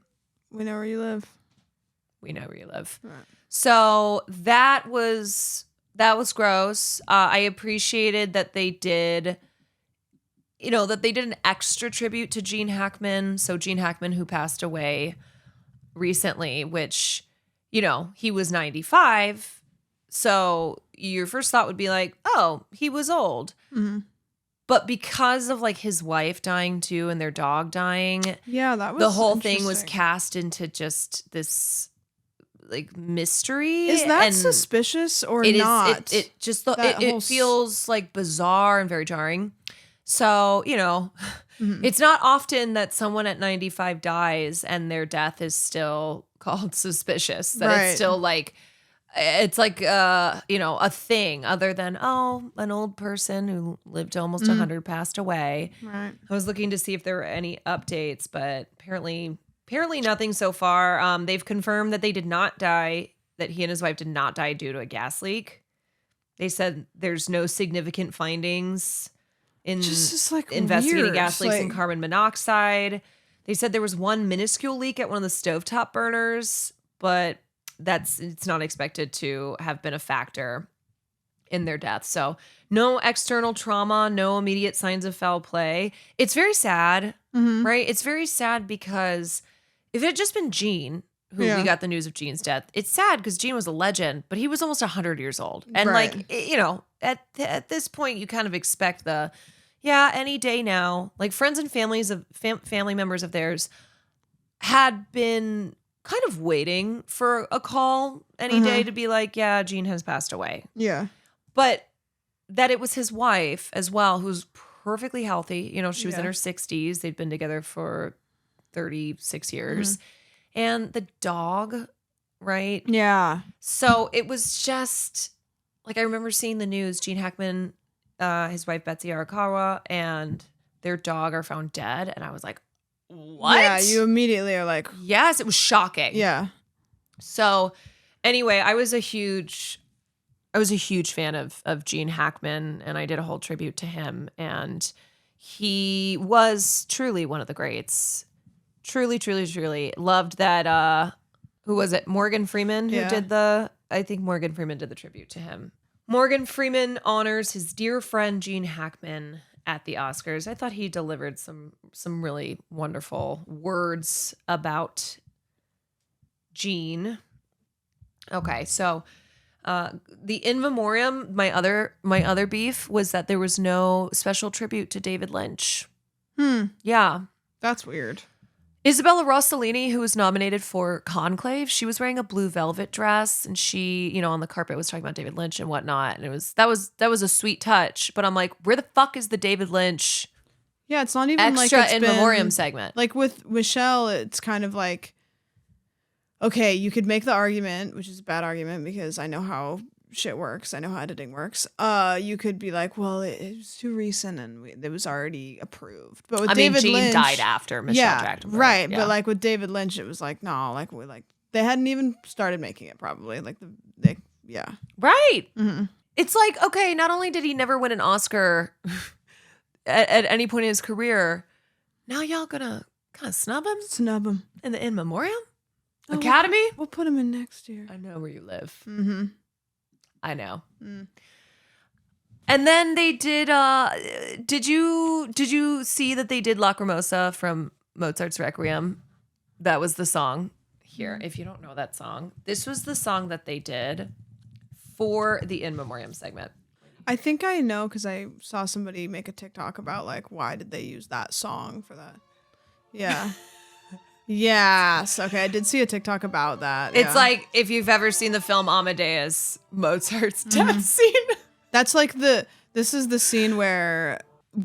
We know where you live. we know where you live. Right. So that was gross. I appreciated that they did, an extra tribute to Gene Hackman. So Gene Hackman, who passed away recently, which, he was 95. So your first thought would be like, oh, he was old. But because of like his wife dying too and their dog dying, that was the whole thing was interesting. cast into just this like mystery. Is that and suspicious or it is- not? It feels like bizarre and very jarring. So, it's not often that someone at 95 dies and their death is still called suspicious. That Right. it's still like, it's like, a thing other than, an old person who lived almost 100 passed away. Right. I was looking to see if there were any updates, but apparently nothing so far. They've confirmed that they did not die, that he and his wife did not die due to a gas leak. They said there's no significant findings in Just like investigating weird. gas leaks and Like- carbon monoxide. They said there was one minuscule leak at one of the stovetop burners, but it's not expected to have been a factor in their death. So no external trauma, no immediate signs of foul play. It's very sad, right? It's very sad because if it had just been Gene, who we got the news of Gene's death, it's sad because Gene was a legend, but he was almost 100 years old. And Right. at this point, you kind of expect any day now, like friends and family members of theirs had been kind of waiting for a call any day to be like, yeah, Gene has passed away. Yeah. But that it was his wife as well, who's perfectly healthy. She was in her 60s. They'd been together for 36 years. And the dog, right? Yeah. So it was just like, I remember seeing the news, Gene Hackman, his wife, Betsy Arakawa, and their dog are found dead. And I was like, what? Yeah, you immediately are like, Yes, it was shocking. yeah. So anyway, I was a huge fan of Gene Hackman, and I did a whole tribute to him. And he was truly one of the greats. Truly, truly, truly. Loved that, who was it? Morgan Freeman who did I think Morgan Freeman did the tribute to him. Morgan Freeman honors his dear friend Gene Hackman at the Oscars. I thought he delivered some really wonderful words about Gene. Okay, so the in memoriam, my other beef was that there was no special tribute to David Lynch. Yeah. That's weird. Isabella Rossellini, who was nominated for Conclave, she was wearing a blue velvet dress, and she, on the carpet was talking about David Lynch and whatnot, and that was a sweet touch. But I'm like, where the fuck is the David Lynch? Yeah, it's not even extra like it's in been, memoriam segment. Like with Michelle, it's kind of like, okay, you could make the argument, which is a bad argument because I know how shit works. I know how editing works. You could be like, well, it was too recent and it was already approved. But with David Gene Lynch, died after Michelle Trachtenberg. Right. Yeah. But like with David Lynch, it was like, no, they hadn't even started making it probably. Right. Mm-hmm. It's like, okay, not only did he never win an Oscar at any point in his career, now y'all gonna kind of snub him? Snub him. In the in memoriam? Academy? We'll put him in next year. I know where you live. Mm-hmm. I know. Mm. And then they did did you see that they did Lacrimosa from Mozart's Requiem? That was the song. Here, if you don't know that song, this was the song that they did for the in memoriam segment. I think I know because I saw somebody make a TikTok about like why did they use that song for that. Yeah. Yes. Okay. I did see a TikTok about that. It's like if you've ever seen the film Amadeus, Mozart's Mm-hmm. death scene. That's like this is the scene where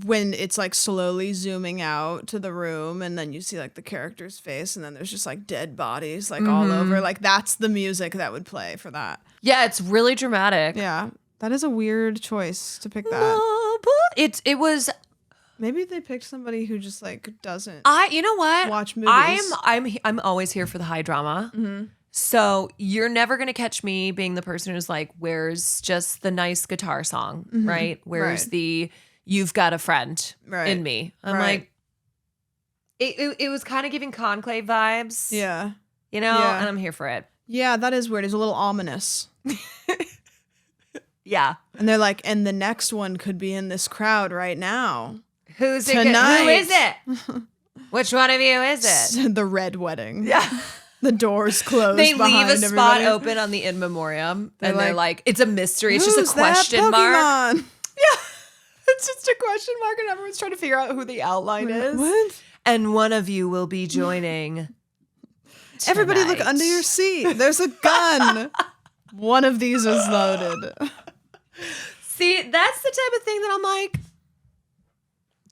when it's like slowly zooming out to the room and then you see like the character's face and then there's just like dead bodies like all over. Like that's the music that would play for that. Yeah, it's really dramatic. Yeah. That is a weird choice to pick that. It was. Maybe they picked somebody who just like doesn't. You know what? Watch movies. I'm always here for the high drama. Mm-hmm. So you're never gonna catch me being the person who's like, where's just the nice guitar song, right? Where's the "You've Got a Friend" in me? I'm like, it was kind of giving Conclave vibes. Yeah. And I'm here for it. Yeah, that is weird. It's a little ominous. Yeah. And they're like, and the next one could be in this crowd right now. Who's it? Tonight. Who is it? Which one of you is it? The red wedding. Yeah. The doors closed. They leave a spot everybody. open on the in memoriam, and they're like, like, it's a mystery. It's just Who's a question that mark. Pokemon? Yeah. It's just a question mark, and everyone's trying to figure out who the outline is. What? And one of you will be joining. Everybody look tonight. under your seat. There's a gun. One of these is loaded. See, that's the type of thing that I'm like,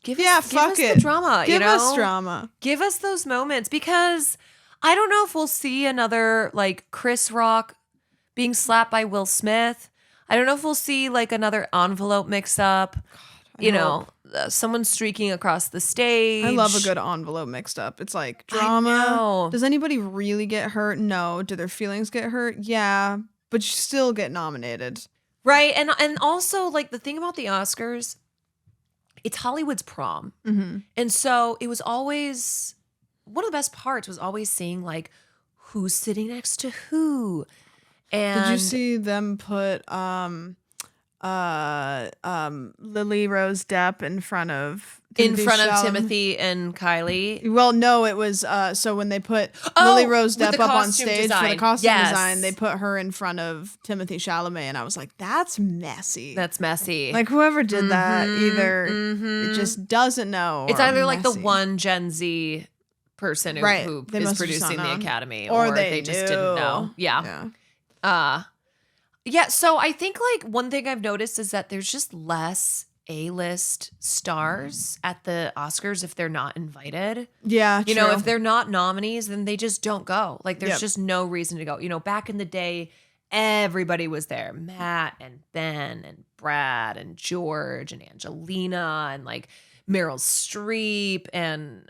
give us it. the drama. Give us drama. Give us those moments, because I don't know if we'll see another like Chris Rock being slapped by Will Smith. I don't know if we'll see like another envelope mix up. Someone streaking across the stage. I love a good envelope mixed up. It's like drama. I know. Does anybody really get hurt? No. Do their feelings get hurt? Yeah. But you still get nominated. Right. And also like the thing about the Oscars, it's Hollywood's prom. Mm-hmm. And so it was always, one of the best parts was always seeing like who's sitting next to who. And did you see them put Lily Rose Depp in front of Timothy and Kylie? Well, no, it was so when they put Lily Rose with Depp the up on costume stage for design. the costume Yes. design, they put her in front of Timothy Chalamet, and I was like, that's messy. That's messy. Like whoever did that, either it just doesn't know. It's or either like the messy. one Gen Z person who They is must have just producing not the known. Academy, Or or they they just knew. didn't know. Yeah. So I think like one thing I've noticed is that there's just less A-list stars at the Oscars if they're not invited. Yeah, You know, true. if they're not nominees, then they just don't go. Like there's Yep. just no reason to go. You know, back in the day, everybody was there. Matt and Ben and Brad and George and Angelina and like Meryl Streep and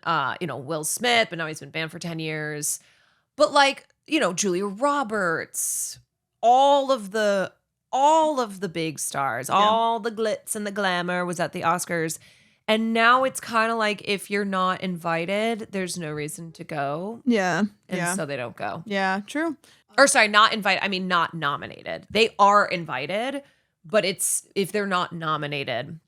Will Smith, but now he's been banned for 10 years. But like, Julia Roberts, all of the big stars, all the glitz and the glamour was at the Oscars. And now it's kind of like if you're not invited, there's no reason to go. Yeah. And so they don't go. Yeah, true. Or sorry, not invited. I mean, not nominated. They are invited, but it's if they're not nominated,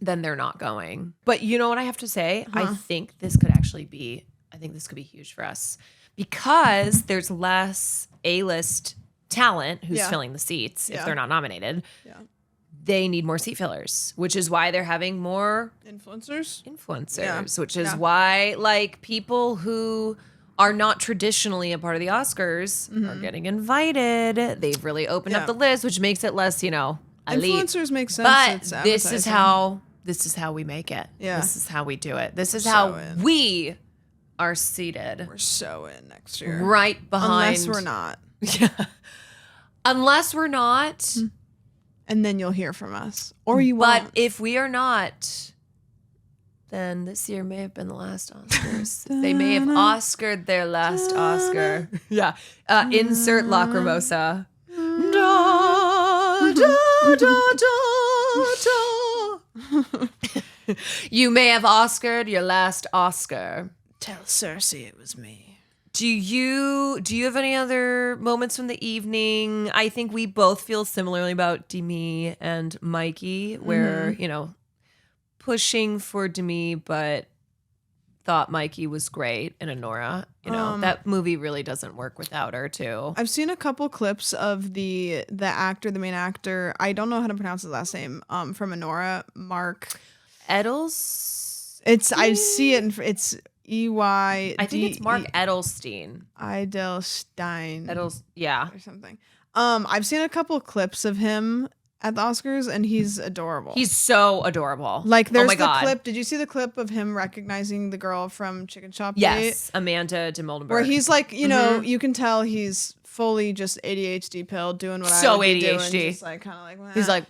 then they're not going. But you know what I have to say? I think this could be huge for us because there's less A-list talent who's filling the seats if they're not nominated. Yeah. they need more seat fillers, which is why they're having more Influencers. influencers, which is why like people who are not traditionally a part of the Oscars are getting invited. They've really opened up the list, which makes it less, elite. Influencers make sense. But It's this is how we make it. Yeah. This is how we do it. This is so how in. we are seated We're so in next year. right behind. Unless we're not. Yeah. Unless we're not. And then you'll hear from us. Or you But won't. if we are not, then this year may have been the last Oscars. They may have Oscared their last Oscar. Yeah. Insert Lacrimosa. Da, da, da, da, da. You may have Oscared your last Oscar. Tell Cersei it was me. Do you have any other moments from the evening? I think we both feel similarly about Demi and Mikey, where, pushing for Demi, but thought Mikey was great and Honora. That movie really doesn't work without her too. I've seen a couple clips of the main actor. I don't know how to pronounce his last name. From Honora, Mark Eddles? I see it. It's EY. I think it's Mark Eydelshteyn. Eydelshteyn. Yeah. Or something. I've seen a couple clips of him at the Oscars, and he's adorable. He's so adorable. Like, there's the God. clip. Did you see the clip of him recognizing the girl from Chicken Shop Date? Yes, Amanda de Moldenberg. Where he's like, you can tell he's fully just ADHD pilled, doing what I would be doing. Just like, kind of like, well, he's like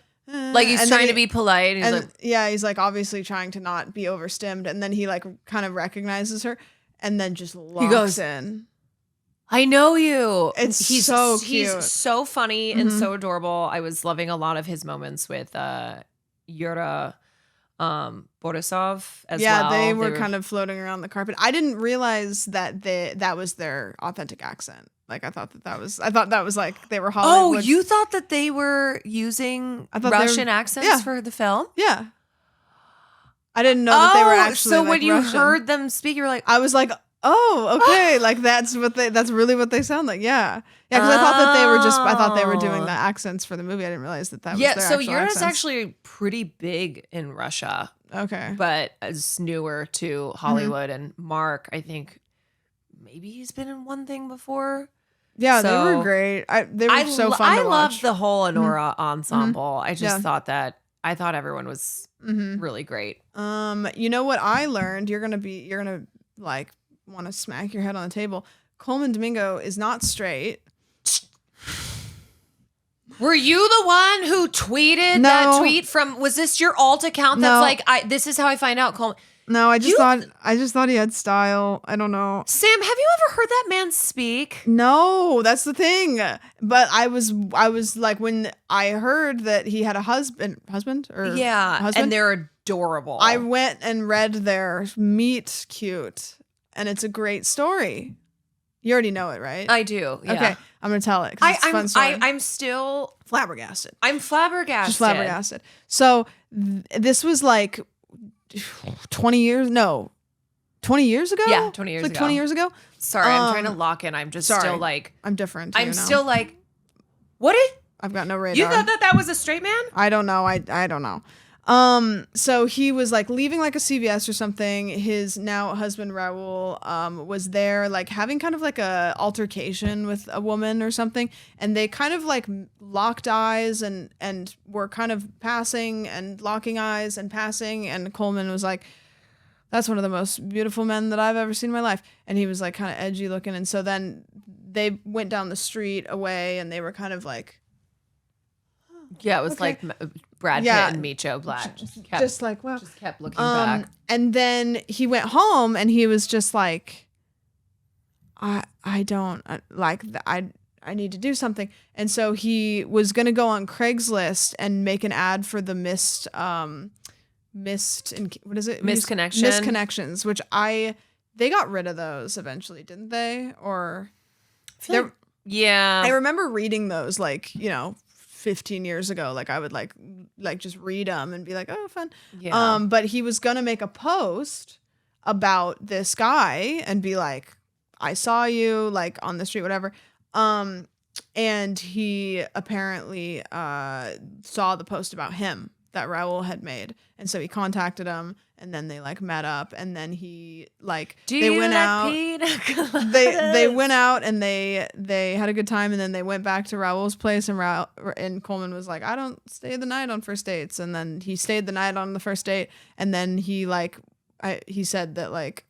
he's trying to be polite. He's like obviously trying to not be overstimmed, and then he like kind of recognizes her, and then just locks in. I know you. He's so cute. He's so funny and so adorable. I was loving a lot of his moments with Yura Borisov as well. Yeah, they were kind of floating around the carpet. I didn't realize that that was their authentic accent. Like, I thought that was like they were Hollywood. Oh, you thought that they were using Russian accents for the film? Yeah. I didn't know that they were actually so like, when you Russian. heard them speak, you were like, I was like, oh, okay, like that's really what they sound like. Yeah, because I thought they were doing the accents for the movie. I didn't realize that was their so actual Yura's accents. actually pretty big in Russia. Okay, but is newer to Hollywood. And Mark, I think maybe he's been in one thing before. Yeah, they were great. They were so fun to watch. I loved the whole Honora ensemble. I just thought everyone was really great. You know what I learned? You're gonna like want to smack your head on the table. Colman Domingo is not straight. Were you the one who tweeted that tweet from? Was this your alt account? That's like, this is how I find out. Colman. No, I just thought he had style. I don't know. Sam, have you ever heard that man speak? No, that's the thing. But I was like, when I heard that he had a husband, and they're adorable. I went and read their meet cute, and it's a great story. You already know it, right? I do. Yeah. Okay, I'm gonna tell it. 'Cause it's a fun story. I'm still flabbergasted. I'm flabbergasted. Just flabbergasted. So this was like 20 years ago? Yeah, 20 years ago. 20 years ago? Sorry, I'm trying to lock in. I'm just still like... I'm different. I'm still like... What did... I've got no radar. You thought that was a straight man? I don't know. I don't know. So he was like leaving like a CVS or something. His now husband Raul was there like having kind of like a altercation with a woman or something, and they kind of like locked eyes and were kind of passing and locking eyes and passing, and Colman was like, that's one of the most beautiful men that I've ever seen in my life. And he was like kind of edgy looking, and so then they went down the street away, and they were kind of like, yeah, it was like Brad Pitt and Micho Black. Just like, wow. Just kept looking back. And then he went home, and he was just like, I don't like that. I need to do something. And so he was going to go on Craigslist and make an ad for the Mist, what is it? Misconnections, which they got rid of those eventually, didn't they? Or yeah. I remember reading those 15 years ago. Like I would like just read them and be like, oh, fun. Yeah. But he was going to make a post about this guy and be like, I saw you like on the street, whatever. And he apparently saw the post about him that Raul had made. And so he contacted him, and then they like met up, and then he like they went out. They went out and they had a good time, and then they went back to Raul's place, and Colman was like, I don't stay the night on first dates. And then he stayed the night on the first date, and then he said that like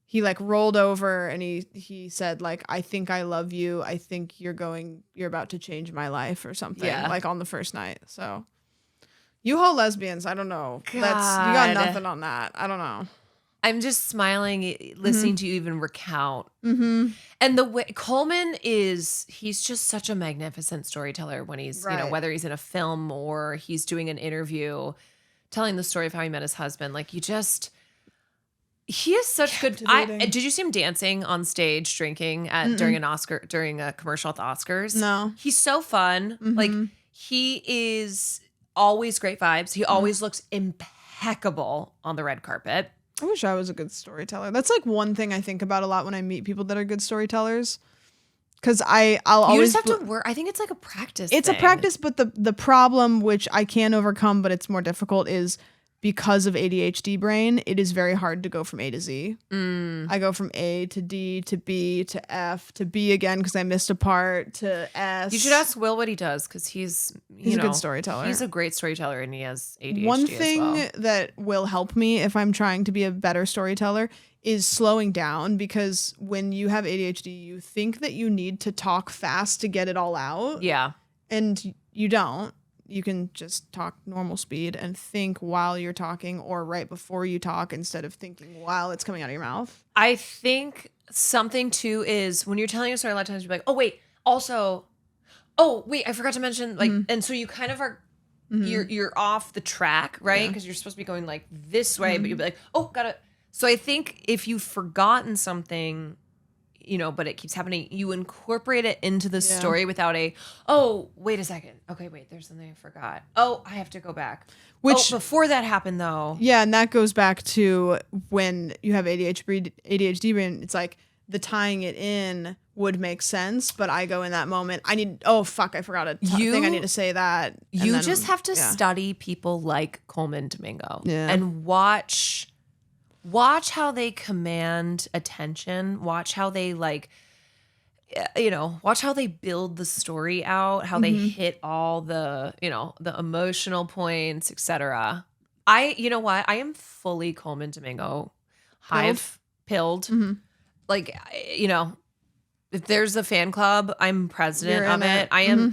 he like rolled over and he said like, I think I love you. I think you're about to change my life or something. Yeah. Like on the first night. So you whole lesbians, I don't know. God. You got nothing on that. I don't know. I'm just smiling, listening to you even recount. Mm-hmm. And the way Colman he's just such a magnificent storyteller when he's, whether he's in a film or he's doing an interview, telling the story of how he met his husband. Like he is such good. Did you see him dancing on stage, drinking during a commercial at the Oscars? No. He's so fun. Mm-hmm. Like he is always great vibes. He always looks impeccable on the red carpet. I wish I was a good storyteller. That's like one thing I think about a lot when I meet people that are good storytellers. Because I'll always just have to work. I think it's like a practice. It's thing. a practice, but the problem, which I can overcome, but it's more difficult, is because of ADHD brain, it is very hard to go from A to Z. I go from A to D to B to F to B again because I missed a part to S. You should ask Will what he does because he's a good storyteller. He's a great storyteller and he has ADHD One thing as well. that will help me if I'm trying to be a better storyteller is slowing down, because when you have ADHD, you think that you need to talk fast to get it all out. Yeah. And you don't. You can just talk normal speed and think while you're talking or right before you talk instead of thinking while it's coming out of your mouth. I think something too is when you're telling a story, a lot of times you're like, oh wait, also, oh wait, I forgot to mention, like, and so you kind of are, you're off the track, right? Because you're supposed to be going like this way, but you'll be like, oh, gotta. So I think if you've forgotten something, but it keeps happening, you incorporate it into the story without oh, wait a second. Okay, wait, there's something I forgot. Oh, I have to go back. Which before that happened though. Yeah, and that goes back to when you have ADHD brain, it's like the tying it in would make sense, but I go in that moment, I forgot a thing, I need to say that. You just have to study people like Colman Domingo and watch how they command attention, watch how they watch how they build the story out, how they hit all the, the emotional points, etc. I am fully Colman Domingo pilled. Like, if there's a fan club, I'm president of it. I am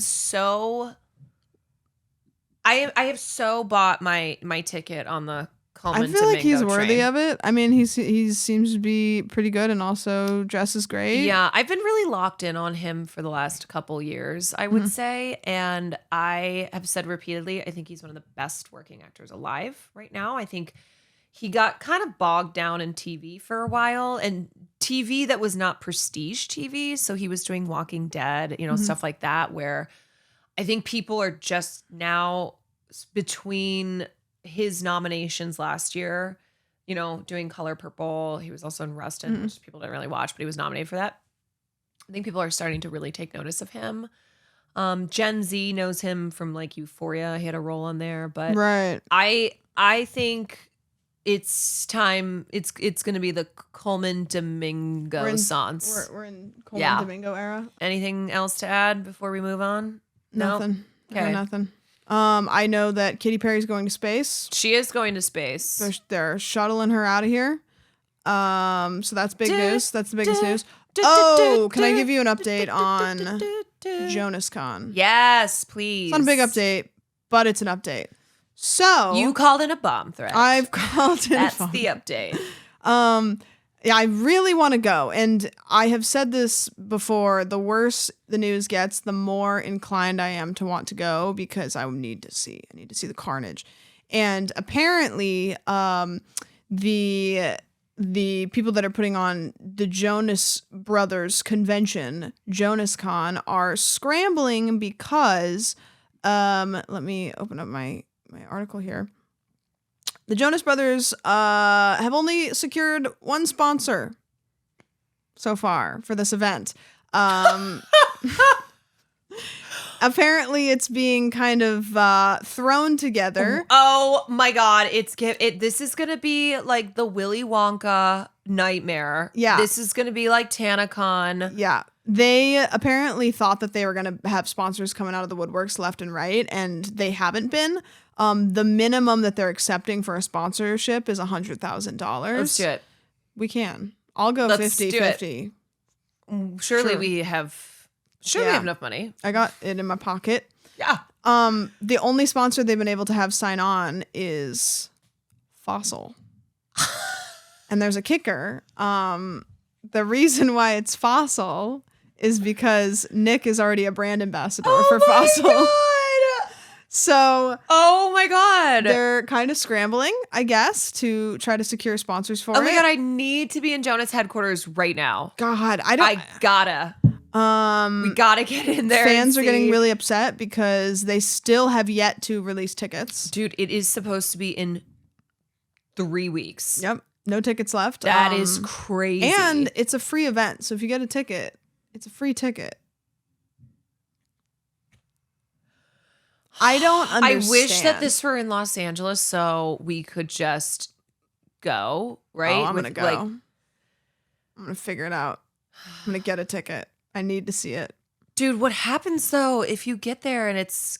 I have so bought my ticket on the Colman I feel like he's Domingo worthy train. of it. I mean, he seems to be pretty good and also dresses great. Yeah, I've been really locked in on him for the last couple years, I would say. And I have said repeatedly, I think he's one of the best working actors alive right now. I think he got kind of bogged down in TV for a while, and TV that was not prestige TV. So he was doing Walking Dead, stuff like that, where I think people are just now between his nominations last year, doing Color Purple. He was also in Rustin, which people didn't really watch, but he was nominated for that. I think people are starting to really take notice of him. Gen Z knows him from like Euphoria. He had a role on there, but right. I think it's time. It's going to be the Colman Domingo Renaissance. We're in Colman Domingo era. Anything else to add before we move on? Nothing. No? Okay. Nothing. I know that Katy Perry's going to space. She is going to space. They're shuttling her out of here. So that's big news. That's the biggest news. Oh, can I give you an update on Jonascon? Yes, please. It's not a big update, but it's an update. So you called in a bomb threat. I've called in That's a bomb. the update. Yeah, I really want to go. And I have said this before, the worse the news gets, the more inclined I am to want to go because I need to see the carnage. And apparently, the people that are putting on the Jonas Brothers convention, Jonascon, are scrambling because let me open up my article here. The Jonas Brothers have only secured one sponsor so far for this event. Apparently, it's being kind of thrown together. Oh my God. This is going to be like the Willy Wonka nightmare. Yeah. This is going to be like TanaCon. Yeah. They apparently thought that they were going to have sponsors coming out of the woodworks left and right, and they haven't been. The minimum that they're accepting for a sponsorship is $100,000. Let's do it. We can. I'll go Let's 50-50. Surely Sure. we have enough money. I got it in my pocket. Yeah. The only sponsor they've been able to have sign on is Fossil. And there's a kicker. The reason why it's Fossil is because Nick is already a brand ambassador for Fossil. God. So, oh my God. They're kind of scrambling, I guess, to try to secure sponsors for it. Oh my God, I need to be in Jonas headquarters right now. God, I gotta. We gotta get in there. Fans are getting really upset because they still have yet to release tickets. Dude, it is supposed to be in 3 weeks. Yep. No tickets left. That is crazy. And it's a free event. So if you get a ticket, it's a free ticket. I don't understand. I wish that this were in Los Angeles so we could just go, right? Oh, I'm going to go. I'm going to figure it out. I'm going to get a ticket. I need to see it. Dude, what happens though if you get there and it's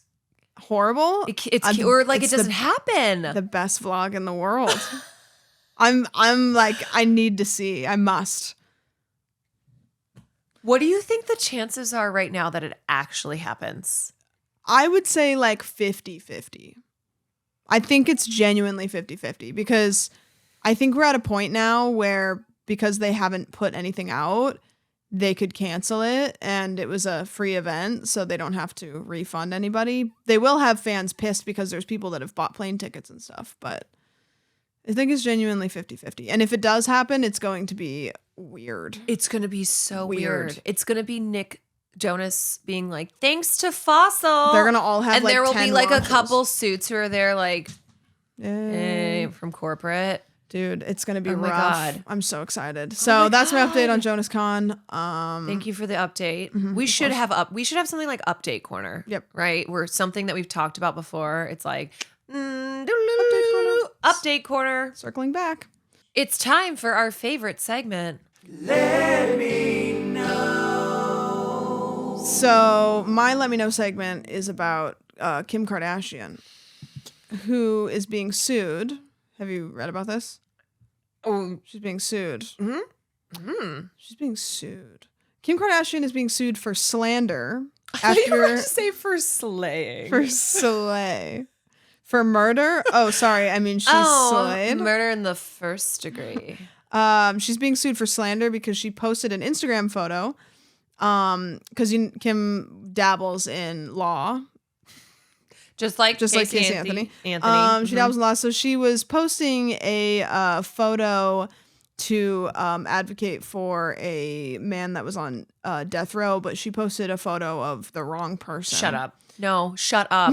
horrible? It doesn't happen. The best vlog in the world. I'm like, I need to see. I must. What do you think the chances are right now that it actually happens? I would say like 50-50. I think it's genuinely 50-50 because I think we're at a point now where because they haven't put anything out, they could cancel it and it was a free event so they don't have to refund anybody. They will have fans pissed because there's people that have bought plane tickets and stuff, but I think it's genuinely 50-50. And if it does happen, it's going to be weird. It's going to be so weird. It's going to be Nick Jonas being like, thanks to Fossil. They're going to all have and like there will 10 be like launches. a couple suits who are there like, hey, from corporate. Dude, it's going to be oh my rough. God. I'm so excited. So that's my update on Jonascon. Thank you for the update. We should have something like Update Corner. Yep. Right? Where something that we've talked about before. It's like Update Corner. Circling back. It's time for our favorite segment. Let me know. So my Let Me Know segment is about Kim Kardashian, who is being sued. Have you read about this? Oh, she's being sued. Mm-hmm. She's being sued. Kim Kardashian is being sued for slander. I thought you were to say for slaying. For slay. For murder? Oh, sorry. I mean, she's slayed. Murder in the first degree. She's being sued for slander because she posted an Instagram photo. Because Kim dabbles in law. Just like Casey Anthony. She dabbles in law. So she was posting a photo to advocate for a man that was on death row, but she posted a photo of the wrong person. Shut up. No, shut up.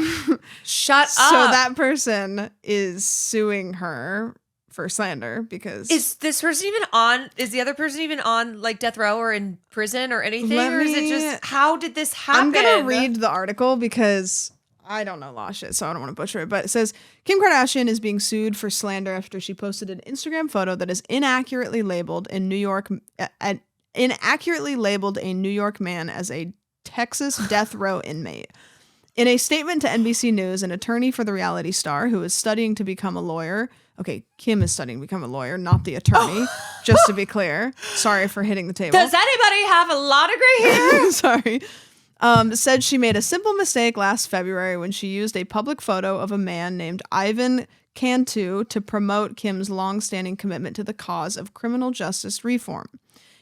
Shut up. So that person is suing her for slander because is this person even on? Is the other person even on like death row or in prison or anything? Or is it just how did this happen? I'm gonna read the article because I don't know law shit, so I don't want to butcher it. But it says Kim Kardashian is being sued for slander after she posted an Instagram photo that is inaccurately labeled a New York man as a Texas death row inmate. In a statement to NBC News, an attorney for the reality star who is studying to become a lawyer. Okay, Kim is studying to become a lawyer, not the attorney, just to be clear. Sorry for hitting the table. Does anybody have a law degree here? Sorry. Said she made a simple mistake last February when she used a public photo of a man named Ivan Cantu to promote Kim's longstanding commitment to the cause of criminal justice reform.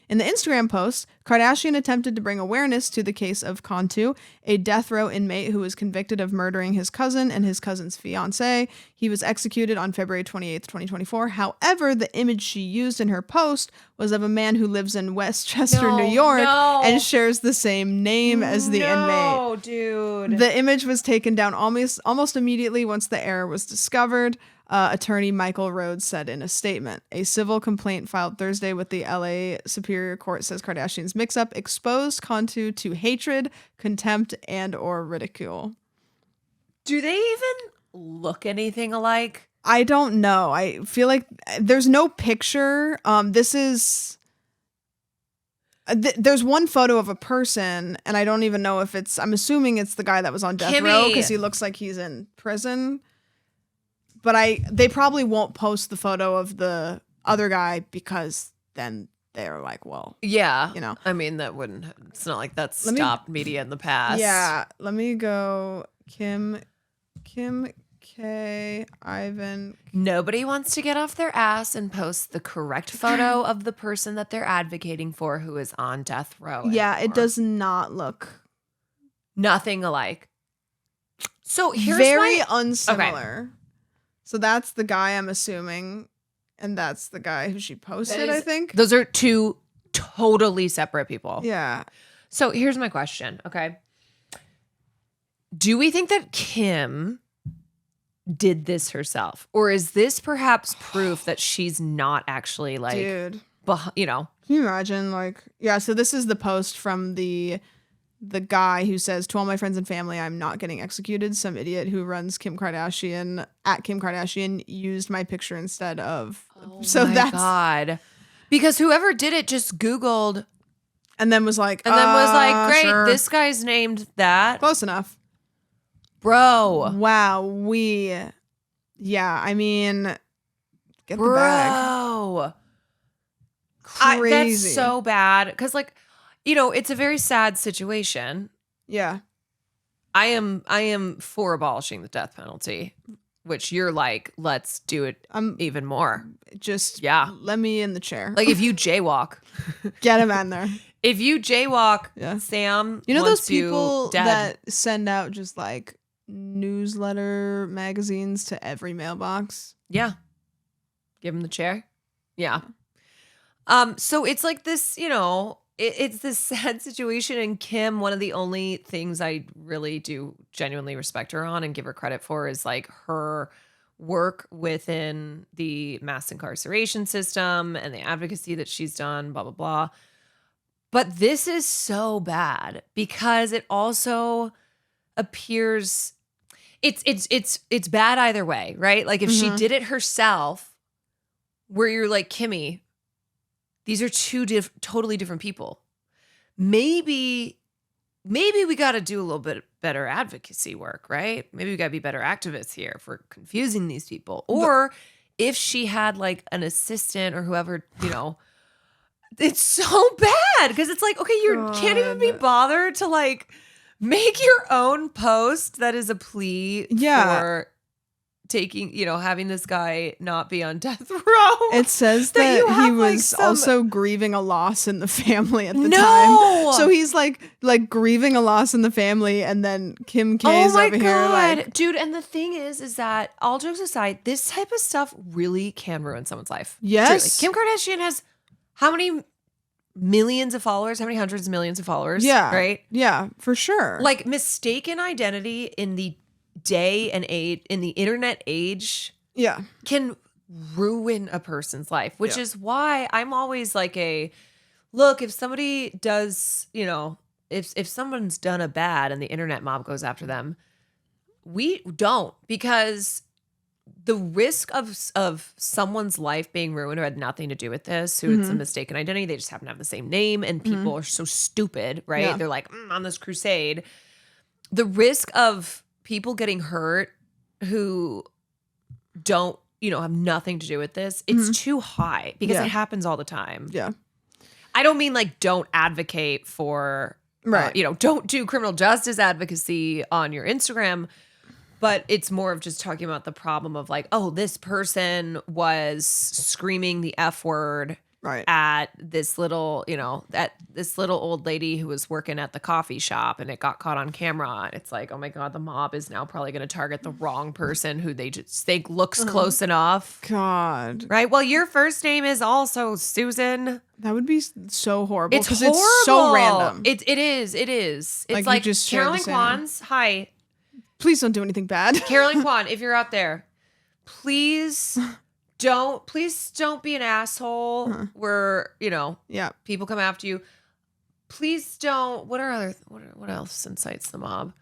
In the Instagram post, Kardashian attempted to bring awareness to the case of Cantu, a death row inmate who was convicted of murdering his cousin and his cousin's fiancée. He was executed on February 28th, 2024. However, the image she used in her post was of a man who lives in Westchester, New York, and shares the same name as the inmate. No, dude. The image was taken down almost immediately once the error was discovered. Attorney Michael Rhodes said in a statement. A civil complaint filed Thursday with the LA Superior Court says Kardashian's mix-up exposed Cantu to hatred, contempt, and or ridicule. Do they even look anything alike? I don't know. I feel like there's no picture. This is... there's one photo of a person, and I don't even know if it's... I'm assuming it's the guy that was on death row because he looks like he's in prison. But they probably won't post the photo of the other guy because then they're like, well... Yeah. You know. I mean, that wouldn't... It's not like that's stopped media in the past. Yeah. Let me go... Kim K. Ivan... Nobody wants to get off their ass and post the correct photo of the person that they're advocating for who is on death row. Yeah, anymore. it does not look... Nothing alike. So here's very my... unsimilar. Okay. So that's the guy, I'm assuming, and that's the guy who she posted, I think. Those are two totally separate people. Yeah. So here's my question, okay? Do we think that Kim did this herself? Or is this perhaps proof that she's not actually like... Dude. You know? Can you imagine, like... Yeah, so this is the post from the guy who says, to all my friends and family, I'm not getting executed. Some idiot who runs Kim Kardashian, at Kim Kardashian, used my picture instead of... Oh so my that's... God. Because whoever did it just Googled... And then was like, great, sure. This guy's named that. Close enough. Bro. Wow, yeah, I mean, get the bag. Crazy. That's so bad. Because, like, you know, it's a very sad situation. Yeah. I am for abolishing the death penalty, which you're like, let's do it even more. Just let me in the chair. Like, if you jaywalk. Get him in there. If you jaywalk, Sam, you know wants those people dead. that send out just like newsletter magazines to every mailbox? Yeah. Give him the chair. Yeah. So it's like this, you know, it's this sad situation. And Kim, one of the only things I really do genuinely respect her on and give her credit for is like her work within the mass incarceration system and the advocacy that she's done, blah, blah, blah. But this is so bad because it also appears it's bad either way, right? Like if she did it herself, where you're like, Kimmy, these are two totally different people. Maybe we got to do a little bit better advocacy work, right? Maybe we got to be better activists here for confusing these people. Or if she had like an assistant or whoever, you know, it's so bad because it's like, okay, you can't even be bothered to like make your own post that is a plea for taking, you know, having this guy not be on death row. It says that he was also grieving a loss in the family at the time. So he's like grieving a loss in the family, and then Kim K's over here like, dude. And the thing is that all jokes aside, this type of stuff really can ruin someone's life. Yes. Truly. Kim Kardashian has how many millions of followers? How many hundreds of millions of followers? Yeah. Right? Yeah, for sure. Like mistaken identity in the day and age, in the internet age, can ruin a person's life, which is why I'm always like look, if somebody does, you know, if someone's done a bad and the internet mob goes after them, we don't, because the risk of someone's life being ruined who had nothing to do with this, who it's a mistaken identity, they just happen to have the same name, and people are so stupid, right? Yeah. They're like, on this crusade. The risk of people getting hurt who don't, you know, have nothing to do with this, it's too high because it happens all the time. Yeah. I don't mean like don't advocate for, you know, don't do criminal justice advocacy on your Instagram. But it's more of just talking about the problem of like, oh, this person was screaming the F word at this little, you know, at this little old lady who was working at the coffee shop, and it got caught on camera. It's like, oh my God, the mob is now probably going to target the wrong person who they just think looks close enough. God. Right? Well, your first name is also Susan. That would be so horrible. It's horrible. It's so random. It is. It's like just Carolyn Kwan's. Hi. Please don't do anything bad. Carolyn Kwan, if you're out there, please don't be an asshole where, Yeah. people come after you. Please don't. What else incites the mob?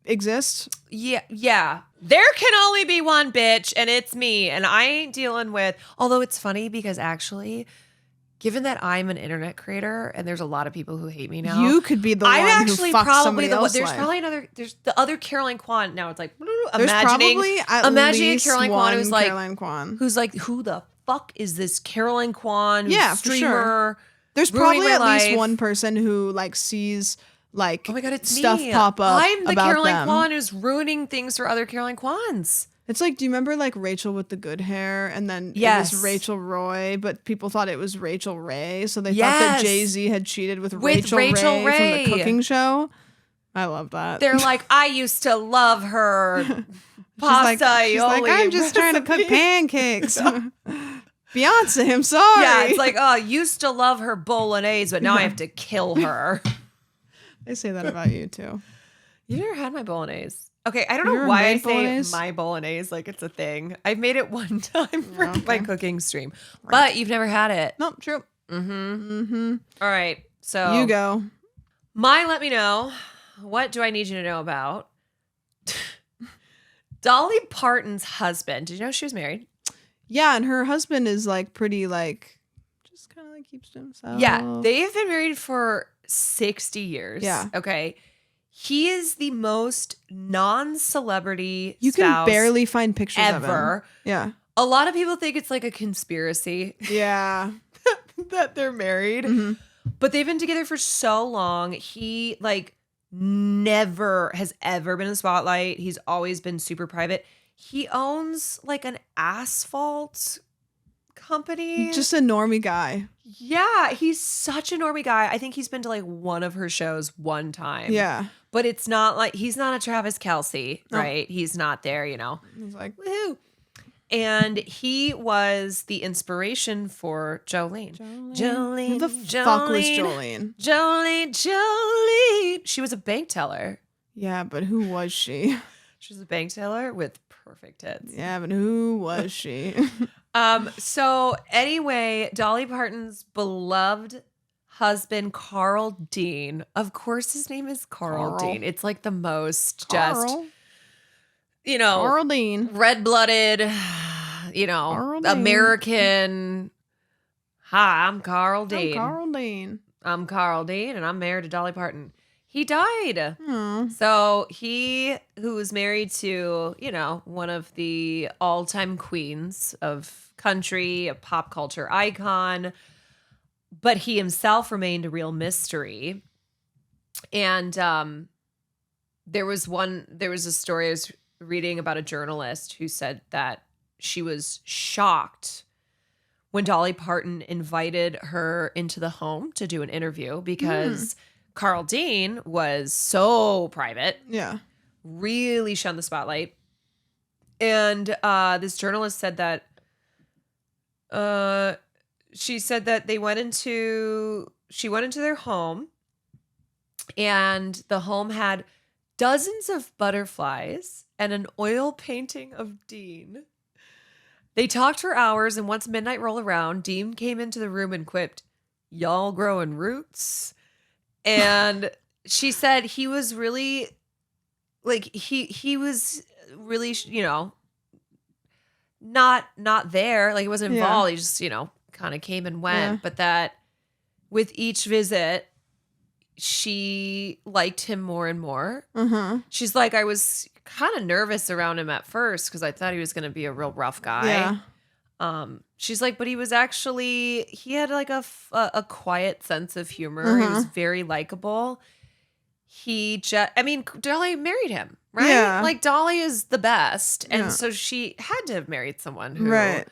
Exist. Yeah. There can only be one bitch, and it's me, and I ain't dealing with. Although it's funny because actually, given that I'm an internet creator and there's a lot of people who hate me now, You could be the one who fucks somebody else. There's probably another. There's the other Caroline Kwan. Now it's like There's probably at least Caroline Kwan who's like Caroline Kwan. who's like, who the fuck is this Caroline Kwan? Yeah, for streamer. Sure. There's ruining probably my at least life. one person who like sees like Oh my god, it's stuff me. pop up. I'm the about Caroline them. Kwan who's ruining things for other Caroline Kwans. It's like, do you remember like Rachel with the good hair, and then Yes. it was Rachel Roy, but people thought it was Rachel Ray, so they thought Yes. that Jay-Z had cheated with Rachel Ray from Ray. the cooking show. I love that. They're like, I used to love her pasta. She's like, I'm just trying to cook pancakes. Beyonce, I'm sorry. Yeah, it's like, oh, I used to love her bolognese, but now I have to kill her. They say that about you too. You never had my bolognese. Okay, I don't You know ever why I made say bolognese? my bolognese like it's a thing. I've made it one time for Okay. my cooking stream, but you've never had it. Nope, true. All right, so You go. Let me know. What do I need you to know about? Dolly Parton's husband. Did you know she was married? Yeah, and her husband is like pretty like just kind of like keeps to himself. Yeah, they've been married for 60 years. Yeah. Okay. He is the most non-celebrity You can spouse barely find pictures of him. ever. Yeah. A lot of people think it's like a conspiracy Yeah. that they're married, but they've been together for so long. He like never has ever been in the spotlight. He's always been super private. He owns like an asphalt company. Just a normie guy. Yeah, he's such a normie guy. I think he's been to like one of her shows one time. Yeah. But it's not like he's not a Travis Kelce, No. right? He's not there, He's like, Woohoo. And he was the inspiration for Jolene. Jolene. who the fuck was Jolene? Jolene. She was a bank teller. Yeah, but who was she? She was a bank teller with perfect tits. Yeah, but who was she? So anyway, Dolly Parton's beloved husband, Carl Dean. Of course, his name is Carl Carl. Dean. It's like the most Carl Dean. red-blooded, Carl Dean. American. Hi, I'm Carl Dean. Carl Dean. I'm Carl Dean, and I'm married to Dolly Parton. He died. Hmm. So he, who was married to, one of the all-time queens of country, a pop culture icon, but he himself remained a real mystery. And there was a story I was reading about a journalist who said that she was shocked when Dolly Parton invited her into the home to do an interview because Carl Dean was so private, Yeah. really shunned the spotlight. And this journalist said that she said that she went into their home, and the home had dozens of butterflies and an oil painting of Dean. They talked for hours, and once midnight rolled around, Dean came into the room and quipped, "Y'all growing roots?" And she said he was really, like, he was really, not there. Like, he wasn't involved. He just, kind of came and went. Yeah. But that with each visit, she liked him more and more. Mm-hmm. She's like, I was kind of nervous around him at first because I thought he was going to be a real rough guy. Yeah. She's like, but he was actually, he had like a quiet sense of humor. He was very likable. Dolly married him, right? Yeah. Like, Dolly is the best. And Yeah. so she had to have married someone who, Right.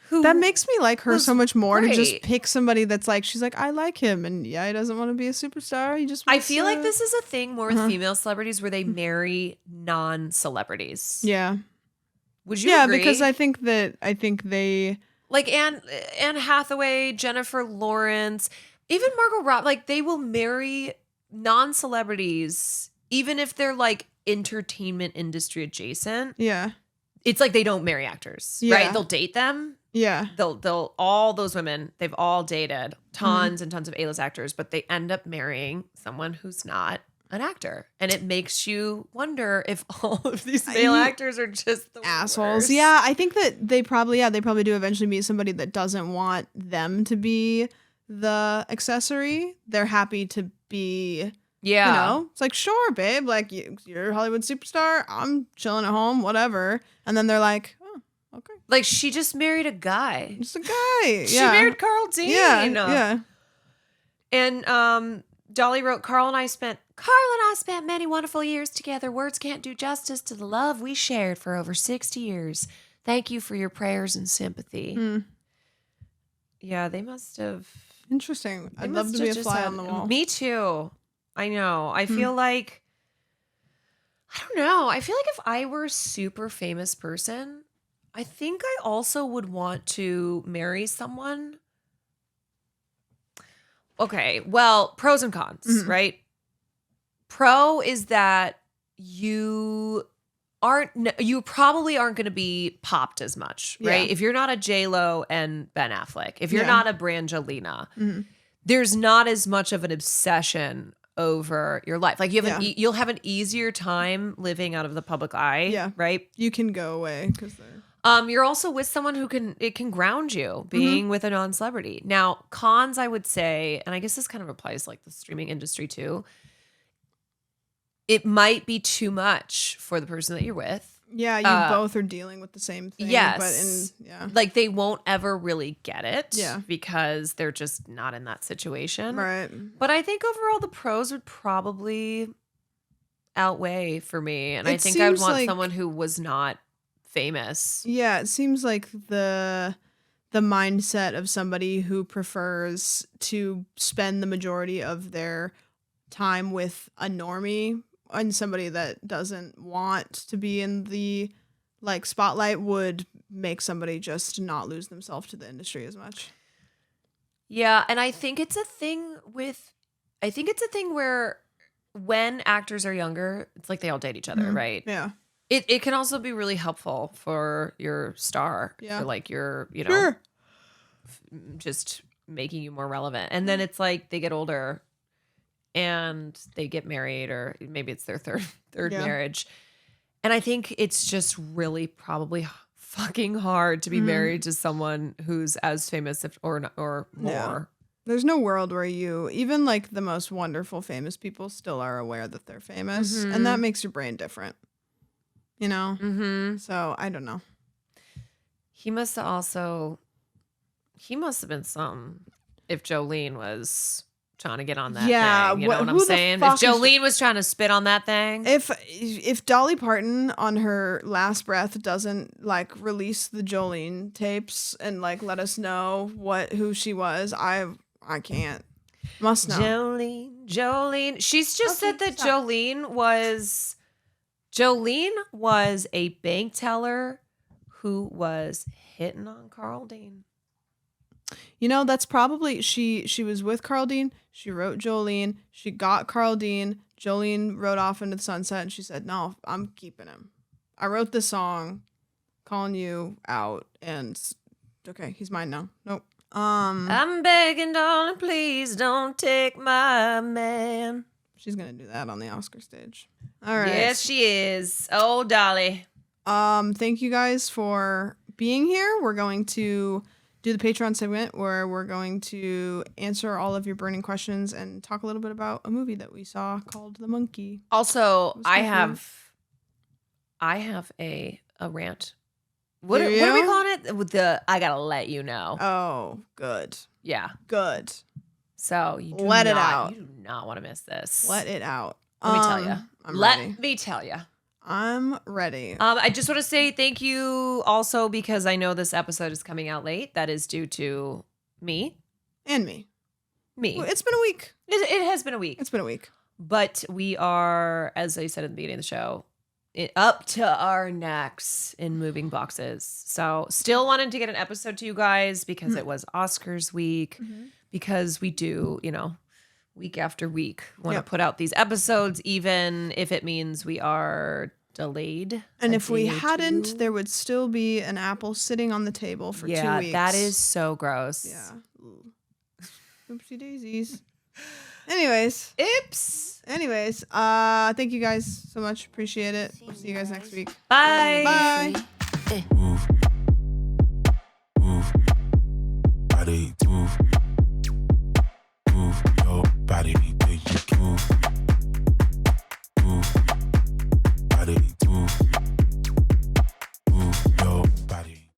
who That makes me like her was so much more to just great. pick somebody that's like, she's like, I like him. And yeah, he doesn't want to be a superstar. He just I wants feel like to- this is a thing more with female celebrities where they marry non-celebrities. Yeah. Would you Yeah, agree? because I think they like Anne Hathaway, Jennifer Lawrence, even Margot Robbie, like they will marry non-celebrities even if they're like entertainment industry adjacent. yeah. it's like they don't marry actors, Yeah. right? They'll date them. Yeah. They'll all those women, they've all dated tons and tons of A-list actors, but they end up marrying someone who's not an actor. And it makes you wonder if all of these male actors are just the assholes. worst. Yeah, I think that they probably do eventually meet somebody that doesn't want them to be the accessory. They're happy to be, Yeah. you know, it's like, sure, babe, like you're a Hollywood superstar. I'm chilling at home, whatever. And then they're like, oh, okay. Like she just married a guy. Just a guy. She married Carl Dean. Yeah. Yeah. And Dolly wrote, Carl and I spent many wonderful years together. Words can't do justice to the love we shared for over 60 years. Thank you for your prayers and sympathy. Yeah, they must have. Interesting. I'd love to be a fly on the wall. Me too. I know. I feel like, I don't know. I feel like if I were a super famous person, I think I also would want to marry someone. Okay, well, pros and cons, right? Pro is that you probably aren't going to be popped as much, right? Yeah. If you're not a J-Lo and Ben Affleck, if you're Yeah. not a Brangelina, there's not as much of an obsession over your life. Like you'll have an easier time living out of the public eye, right? You can go away because they're. You're also with someone who can ground you, being with a non-celebrity. Now, cons, I would say, and I guess this kind of applies to like the streaming industry too. It might be too much for the person that you're with. Yeah, you both are dealing with the same thing. Yes. But like they won't ever really get it. Yeah. Because they're just not in that situation. Right. But I think overall the pros would probably outweigh for me. And I think I would want someone who was not famous. Yeah, it seems like the mindset of somebody who prefers to spend the majority of their time with a normie and somebody that doesn't want to be in the like spotlight would make somebody just not lose themselves to the industry as much. Yeah, and I think it's a thing where when actors are younger, it's like they all date each other, right? Yeah. It can also be really helpful for your star, for like your, you know, Sure. just making you more relevant. And then it's like they get older and they get married, or maybe it's their third marriage. And I think it's just really probably fucking hard to be married to someone who's as famous or more. Yeah. There's no world where even like the most wonderful famous people still are aware that they're famous, and that makes your brain different. You know? So I don't know. He must have been something if Jolene was trying to get on that thing. You know what I'm saying? If Jolene was trying to spit on that thing. If Dolly Parton on her last breath doesn't like release the Jolene tapes and like let us know who she was, I can't. Must know. Jolene. She's just said that Jolene was a bank teller who was hitting on Carl Dean. You know, that's probably she was with Carl Dean. She wrote Jolene. She got Carl Dean. Jolene rode off into the sunset and she said, "No, I'm keeping him. I wrote this song calling you out and okay, he's mine now." Nope. I'm begging, darling, please don't take my man. She's going to do that on the Oscar stage. All right. Yes, she is. Oh, Dolly. Thank you guys for being here. We're going to do the Patreon segment where we're going to answer all of your burning questions and talk a little bit about a movie that we saw called The Monkey. Also, I have a rant. What are we calling it? With the I gotta let you know. Oh, good. Yeah. Good. So you let it out. You do not want to miss this. Let it out. Let me tell you. Let me tell you. I'm ready. I just want to say thank you also because I know this episode is coming out late. That is due to me. And me. Me. It's been a week. It has been a week. It's been a week. But we are, as I said at the beginning of the show, up to our necks in moving boxes. So still wanted to get an episode to you guys because it was Oscars week. Because we do, week after week want to put out these episodes, even if it means we are delayed. And a if we day or hadn't, two. there would still be an apple sitting on the table for 2 weeks. that is so gross. Yeah. Oopsie daisies. Anyways. Anyways, thank you guys so much. Appreciate it. We'll see you guys next week. Bye. Bye. Move. Body.